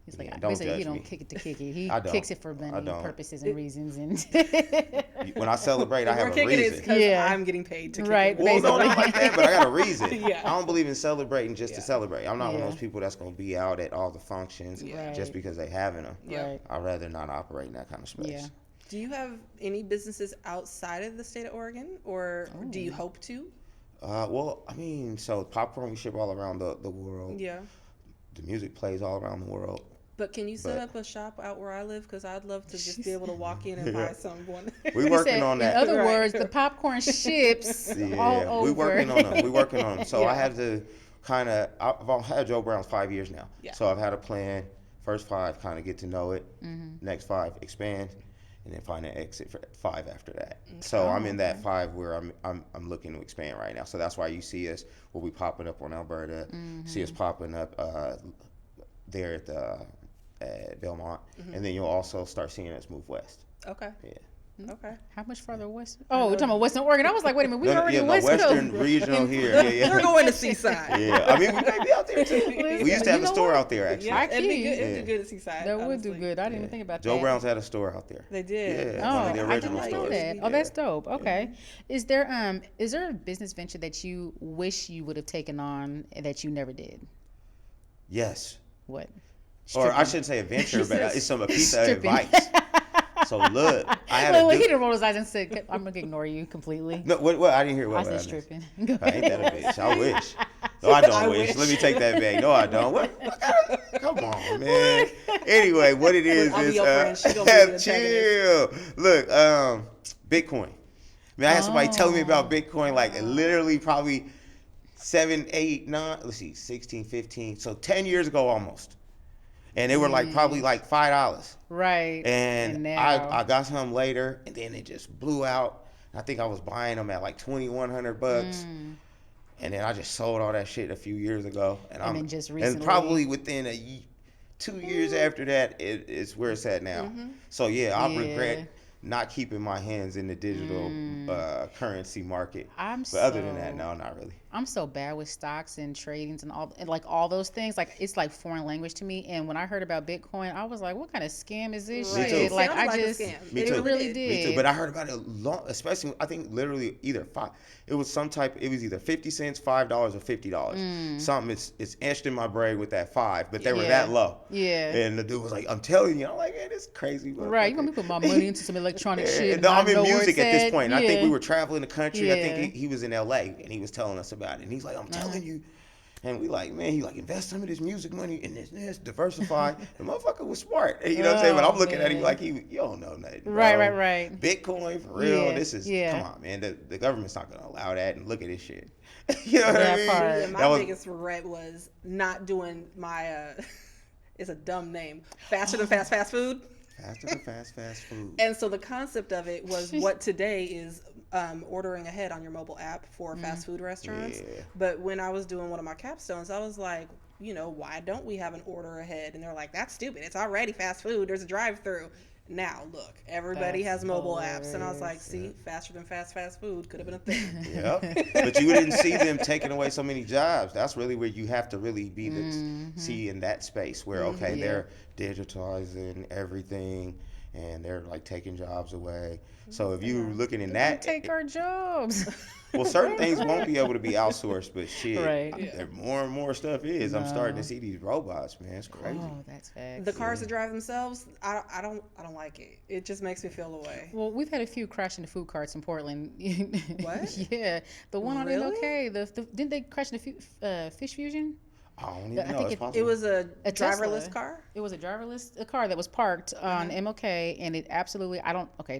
[SPEAKER 1] He's like,
[SPEAKER 4] don't
[SPEAKER 1] basically,
[SPEAKER 4] judge
[SPEAKER 1] he don't
[SPEAKER 4] me.
[SPEAKER 1] kick it to kick it. He
[SPEAKER 4] I don't.
[SPEAKER 1] kicks it for
[SPEAKER 4] I
[SPEAKER 1] money
[SPEAKER 4] don't.
[SPEAKER 1] purposes and reasons. And
[SPEAKER 4] When I celebrate, I have
[SPEAKER 3] We're
[SPEAKER 4] a
[SPEAKER 3] kicking it
[SPEAKER 4] reason.
[SPEAKER 3] because I'm getting paid to kick
[SPEAKER 1] Right.
[SPEAKER 3] it.
[SPEAKER 4] Well, no, not like that, but I got a reason.
[SPEAKER 3] Yeah.
[SPEAKER 4] I don't believe in celebrating just to celebrate. I'm not one of
[SPEAKER 1] Yeah.
[SPEAKER 4] those people that's going to be out at all the functions
[SPEAKER 1] Right.
[SPEAKER 4] just because they having them.
[SPEAKER 3] Yeah.
[SPEAKER 1] Right.
[SPEAKER 4] I'd rather not operate in that kind of space.
[SPEAKER 1] Yeah.
[SPEAKER 3] Do you have any businesses outside of the state of Oregon, or do you hope to?
[SPEAKER 4] Well, I mean, so popcorn we ship all around the world.
[SPEAKER 3] Yeah.
[SPEAKER 4] The music plays all around the world.
[SPEAKER 3] But can you set up a shop out where I live? Because I'd love to just be able to walk in and buy someone.
[SPEAKER 4] We're working on that.
[SPEAKER 1] In other
[SPEAKER 3] Right.
[SPEAKER 1] words, the popcorn ships all over.
[SPEAKER 4] We're working on them. We're working on them. So
[SPEAKER 3] Yeah.
[SPEAKER 4] I had to I've had Joe Brown's 5 years now.
[SPEAKER 3] Yeah.
[SPEAKER 4] So I've had a plan. First 5, kind of get to know it. Next 5, expand, and then find an exit for 5 after that. So I'm in that 5 where I'm looking to expand right now. So that's why you see us, we'll be popping up on Alberta. See us popping up there at Belmont, and then you'll also start seeing us move west.
[SPEAKER 3] Okay.
[SPEAKER 4] Yeah.
[SPEAKER 3] Okay.
[SPEAKER 1] How much farther west? Oh, we're talking about Western Oregon. I was like, wait a minute, we already in West
[SPEAKER 4] Western
[SPEAKER 1] Coast.
[SPEAKER 4] regional here. Yeah.
[SPEAKER 3] We're going to Seaside.
[SPEAKER 4] Yeah, I mean, we may be out there too. We used to have a store out there, actually.
[SPEAKER 3] Yeah, it'd be good.
[SPEAKER 1] Yeah.
[SPEAKER 3] It'd do good at Seaside.
[SPEAKER 1] That would do
[SPEAKER 3] honestly.
[SPEAKER 1] good. I didn't even think about
[SPEAKER 4] Joe
[SPEAKER 1] that.
[SPEAKER 4] Brown's had a store out there.
[SPEAKER 3] They did.
[SPEAKER 4] Yeah,
[SPEAKER 1] Oh,
[SPEAKER 4] one of the
[SPEAKER 1] I
[SPEAKER 4] original
[SPEAKER 1] didn't know
[SPEAKER 4] stores.
[SPEAKER 1] that. Oh, that's dope. Okay. Is there a business venture that you wish you would have taken on that you never did?
[SPEAKER 4] Yes.
[SPEAKER 1] What?
[SPEAKER 4] Or I shouldn't say a venture, but it's a piece of
[SPEAKER 1] Stripping.
[SPEAKER 4] advice. So look, I had
[SPEAKER 1] He
[SPEAKER 4] a
[SPEAKER 1] didn't roll his eyes and said, I'm going to ignore you completely.
[SPEAKER 4] no. What? I didn't hear what.
[SPEAKER 1] I said
[SPEAKER 4] missed.
[SPEAKER 1] stripping. Go
[SPEAKER 4] I ain't
[SPEAKER 1] ahead.
[SPEAKER 4] that a bitch. I wish. No, I don't
[SPEAKER 3] I
[SPEAKER 4] wish.
[SPEAKER 3] wish.
[SPEAKER 4] Let me take that back. No, I don't. What? Come on, man. Anyway, what it is
[SPEAKER 3] I'll be
[SPEAKER 4] is
[SPEAKER 3] your friend. She gonna be the
[SPEAKER 4] chill. Look, Bitcoin. Man, I had somebody telling me about Bitcoin like literally probably 7, 8, 9. Let's see, 16, 15. So 10 years ago almost. And they were like probably like $5.
[SPEAKER 1] Right.
[SPEAKER 4] And
[SPEAKER 1] now,
[SPEAKER 4] I got some later, and then it just blew out. I think I was buying them at like $2,100, and then I just sold all that shit a few years ago. And
[SPEAKER 1] then just recently.
[SPEAKER 4] and probably within 2 years after that, it's where it's at now. So yeah, I regret not keeping my hands in the digital currency market. But other than that, no, not really.
[SPEAKER 1] I'm so bad with stocks and tradings and all those things. Like it's like foreign language to me. And when I heard about Bitcoin, I was like, what kind of scam is this
[SPEAKER 3] Right.
[SPEAKER 1] shit?
[SPEAKER 4] too.
[SPEAKER 1] Like
[SPEAKER 3] Sounded
[SPEAKER 1] I
[SPEAKER 3] like a
[SPEAKER 1] just
[SPEAKER 3] scam.
[SPEAKER 4] Me
[SPEAKER 3] It
[SPEAKER 4] too.
[SPEAKER 1] really
[SPEAKER 3] did.
[SPEAKER 1] did.
[SPEAKER 4] Me too, but I heard about it long, especially I think literally either it was either 50 cents, $5 or $50. Something it's etched in my brain with that 5, but they were that low.
[SPEAKER 1] Yeah.
[SPEAKER 4] And the dude was like, I'm telling you, I'm like, man, this is crazy.
[SPEAKER 1] Right, you gonna be putting my money into some electronic shit.
[SPEAKER 4] No,
[SPEAKER 1] and I
[SPEAKER 4] I'm in
[SPEAKER 1] know where
[SPEAKER 4] music
[SPEAKER 1] it's
[SPEAKER 4] at this point.
[SPEAKER 1] Yeah.
[SPEAKER 4] I think we were traveling the country. I
[SPEAKER 1] Yeah.
[SPEAKER 4] think he was in LA and he was telling us about it. And he's like, I'm telling you. And we like, man, he like, invest some of this music money in this, diversify. The motherfucker was smart. You know what I'm saying? But I'm looking at him like, you don't know nothing, bro.
[SPEAKER 1] Right.
[SPEAKER 4] Bitcoin, for real. This is, come on, man. The government's not going to allow that. And look at this shit. You know what I mean?
[SPEAKER 3] And my biggest regret was not doing my, it's a dumb name, faster than fast food.
[SPEAKER 4] Faster than fast food.
[SPEAKER 3] And so the concept of it was what today is ordering ahead on your mobile app for fast food restaurants.
[SPEAKER 4] Yeah.
[SPEAKER 3] But when I was doing one of my capstones, I was like, why don't we have an order ahead? And they're like, that's stupid. It's already fast food. There's a drive-through. Now, look, everybody has mobile apps. And I was like, see, faster than fast food could have been a thing.
[SPEAKER 4] Yep. But you didn't see them taking away so many jobs. That's really where you have to really be see in that space where, okay, they're digitizing everything and they're like taking jobs away. So if you're looking in that.
[SPEAKER 1] Take our jobs.
[SPEAKER 4] Well, certain things won't be able to be outsourced, but shit,
[SPEAKER 1] Right.
[SPEAKER 4] more and more stuff is. I'm starting to see these robots, man. It's crazy.
[SPEAKER 1] Oh, that's facts.
[SPEAKER 3] The cars that drive themselves, I don't like it. It just makes me feel away.
[SPEAKER 1] Well, we've had a few crash into food carts in Portland.
[SPEAKER 3] What?
[SPEAKER 1] Yeah, the one
[SPEAKER 3] Really?
[SPEAKER 1] on MLK. Didn't they crash into Fish Fusion?
[SPEAKER 4] I don't even
[SPEAKER 1] I
[SPEAKER 4] know.
[SPEAKER 1] think
[SPEAKER 4] It's possible.
[SPEAKER 3] It was a
[SPEAKER 1] Tesla.
[SPEAKER 3] driverless car?
[SPEAKER 1] It was a driverless car that was parked on MLK, and it absolutely,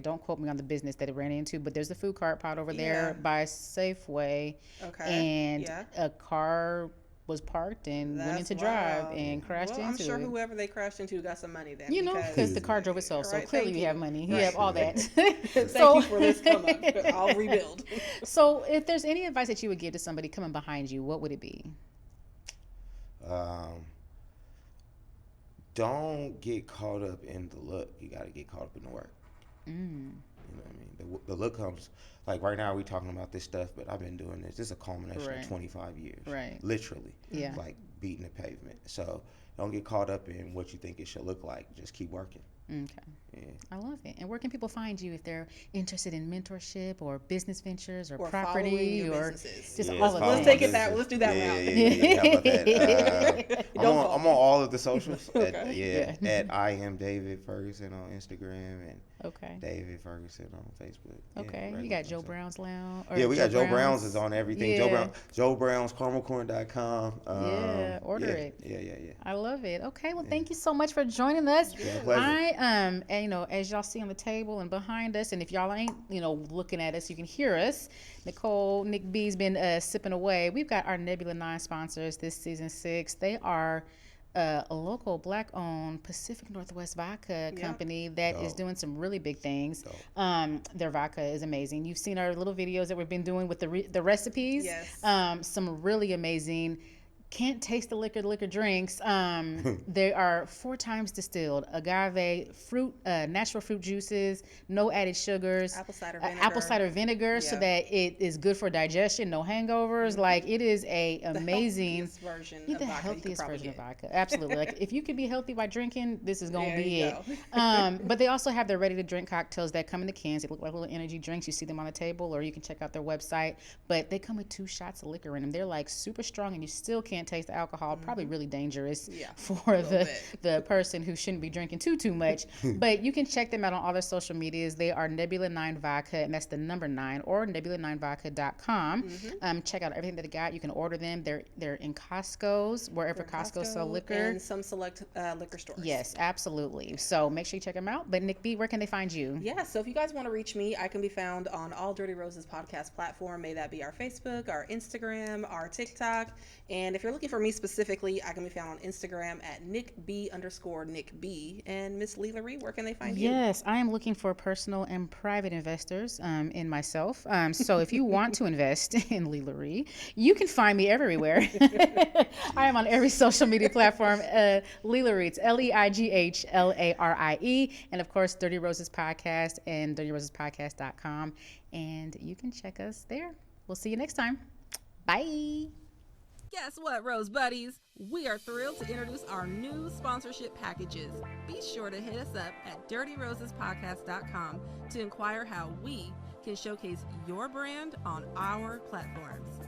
[SPEAKER 1] don't quote me on the business that it ran into, but there's a food cart pot over there by Safeway.
[SPEAKER 3] Okay.
[SPEAKER 1] And a car was parked and went into drive and crashed into it.
[SPEAKER 3] I'm sure whoever they crashed into got some money then.
[SPEAKER 1] Because the car drove itself, so
[SPEAKER 3] Right,
[SPEAKER 1] clearly
[SPEAKER 3] thank
[SPEAKER 1] you
[SPEAKER 3] you.
[SPEAKER 1] have money. You
[SPEAKER 3] Right.
[SPEAKER 1] have all that.
[SPEAKER 3] Thank you for this come up. I'll rebuild.
[SPEAKER 1] So if there's any advice that you would give to somebody coming behind you, what would it be?
[SPEAKER 4] Don't get caught up in the look. You got to get caught up in the work. You know what I mean? The look comes, like right now we talking about this stuff, but I've been doing this. This is a culmination of 25 years.
[SPEAKER 1] Right.
[SPEAKER 4] Literally.
[SPEAKER 1] Yeah.
[SPEAKER 4] Like beating the pavement. So don't get caught up in what you think it should look like. Just keep working.
[SPEAKER 1] Okay.
[SPEAKER 4] Yeah.
[SPEAKER 1] I love it. And where can people find you if they're interested in mentorship or business ventures or
[SPEAKER 3] Or
[SPEAKER 1] property
[SPEAKER 3] following your
[SPEAKER 1] or
[SPEAKER 3] businesses.
[SPEAKER 1] just
[SPEAKER 4] Yeah,
[SPEAKER 1] all of
[SPEAKER 4] follow
[SPEAKER 3] Let's
[SPEAKER 1] that?
[SPEAKER 3] take it that. Let's do that route.
[SPEAKER 4] Yeah. How about that? I'm on all of the socials.
[SPEAKER 3] Okay.
[SPEAKER 4] At I am David Ferguson on Instagram and
[SPEAKER 1] Okay.
[SPEAKER 4] David Ferguson on Facebook.
[SPEAKER 1] Okay.
[SPEAKER 4] Yeah,
[SPEAKER 1] You got Joe Brown's Lounge.
[SPEAKER 4] Yeah, we got Joe Brown's is on everything.
[SPEAKER 1] Yeah.
[SPEAKER 4] Joe Brown's CarmelCorn.com.
[SPEAKER 1] Yeah, order it.
[SPEAKER 4] Yeah.
[SPEAKER 1] I love it. Okay, well, thank you so much for joining us.
[SPEAKER 4] Yeah, pleasure.
[SPEAKER 1] And, as y'all see on the table and behind us, and if y'all ain't, looking at us, you can hear us. Nick B's been sipping away. We've got our Nebula 9 sponsors this season 6. They are a local Black-owned Pacific Northwest vodka company that is doing some really big things. Their vodka is amazing. You've seen our little videos that we've been doing with the recipes.
[SPEAKER 3] Yes.
[SPEAKER 1] Some really amazing. Can't taste the liquor drinks. They are 4 times distilled agave fruit, natural fruit juices, no added sugars,
[SPEAKER 3] Apple cider vinegar.
[SPEAKER 1] so that it is good for digestion, no hangovers. Like it is a amazing
[SPEAKER 3] healthiest version
[SPEAKER 1] the
[SPEAKER 3] of vodka
[SPEAKER 1] healthiest version
[SPEAKER 3] you
[SPEAKER 1] of
[SPEAKER 3] could probably
[SPEAKER 1] vodka. Absolutely. Like if you could be healthy by drinking, this is gonna
[SPEAKER 3] There
[SPEAKER 1] be
[SPEAKER 3] you
[SPEAKER 1] it. But they also have their ready to drink cocktails that come in the cans. They look like little energy drinks. You see them on the table, or you can check out their website. But they come with 2 shots of liquor in them. They're like super strong, and you still can't taste the alcohol. Probably really dangerous for the person who shouldn't be drinking too much. But you can check them out on all their social medias. They are Nebula 9 Vodka, and that's the number 9, or nebula9vodka.com. Check out everything that they got. You can order them. They're in Costco's, wherever Costco sell liquor.
[SPEAKER 3] And some select liquor stores.
[SPEAKER 1] Yes, absolutely. So make sure you check them out. But Nick B, where can they find you?
[SPEAKER 3] Yeah, so if you guys want to reach me, I can be found on all Dirty Roses podcast platform. May that be our Facebook, our Instagram, our TikTok. And if you're looking for me specifically, I can be found on Instagram at NickB_NickB. And Miss LaRie, where can they find you?
[SPEAKER 1] Yes, I am looking for personal and private investors in myself. So if you want to invest in LaRie, you can find me everywhere. I am on every social media platform. LaRie, it's LeighlaRie. And of course, Dirty Roses Podcast and DirtyRosesPodcast.com. And you can check us there. We'll see you next time. Bye.
[SPEAKER 2] Guess what, Rose Buddies? We are thrilled to introduce our new sponsorship packages. Be sure to hit us up at DirtyRosesPodcast.com to inquire how we can showcase your brand on our platforms.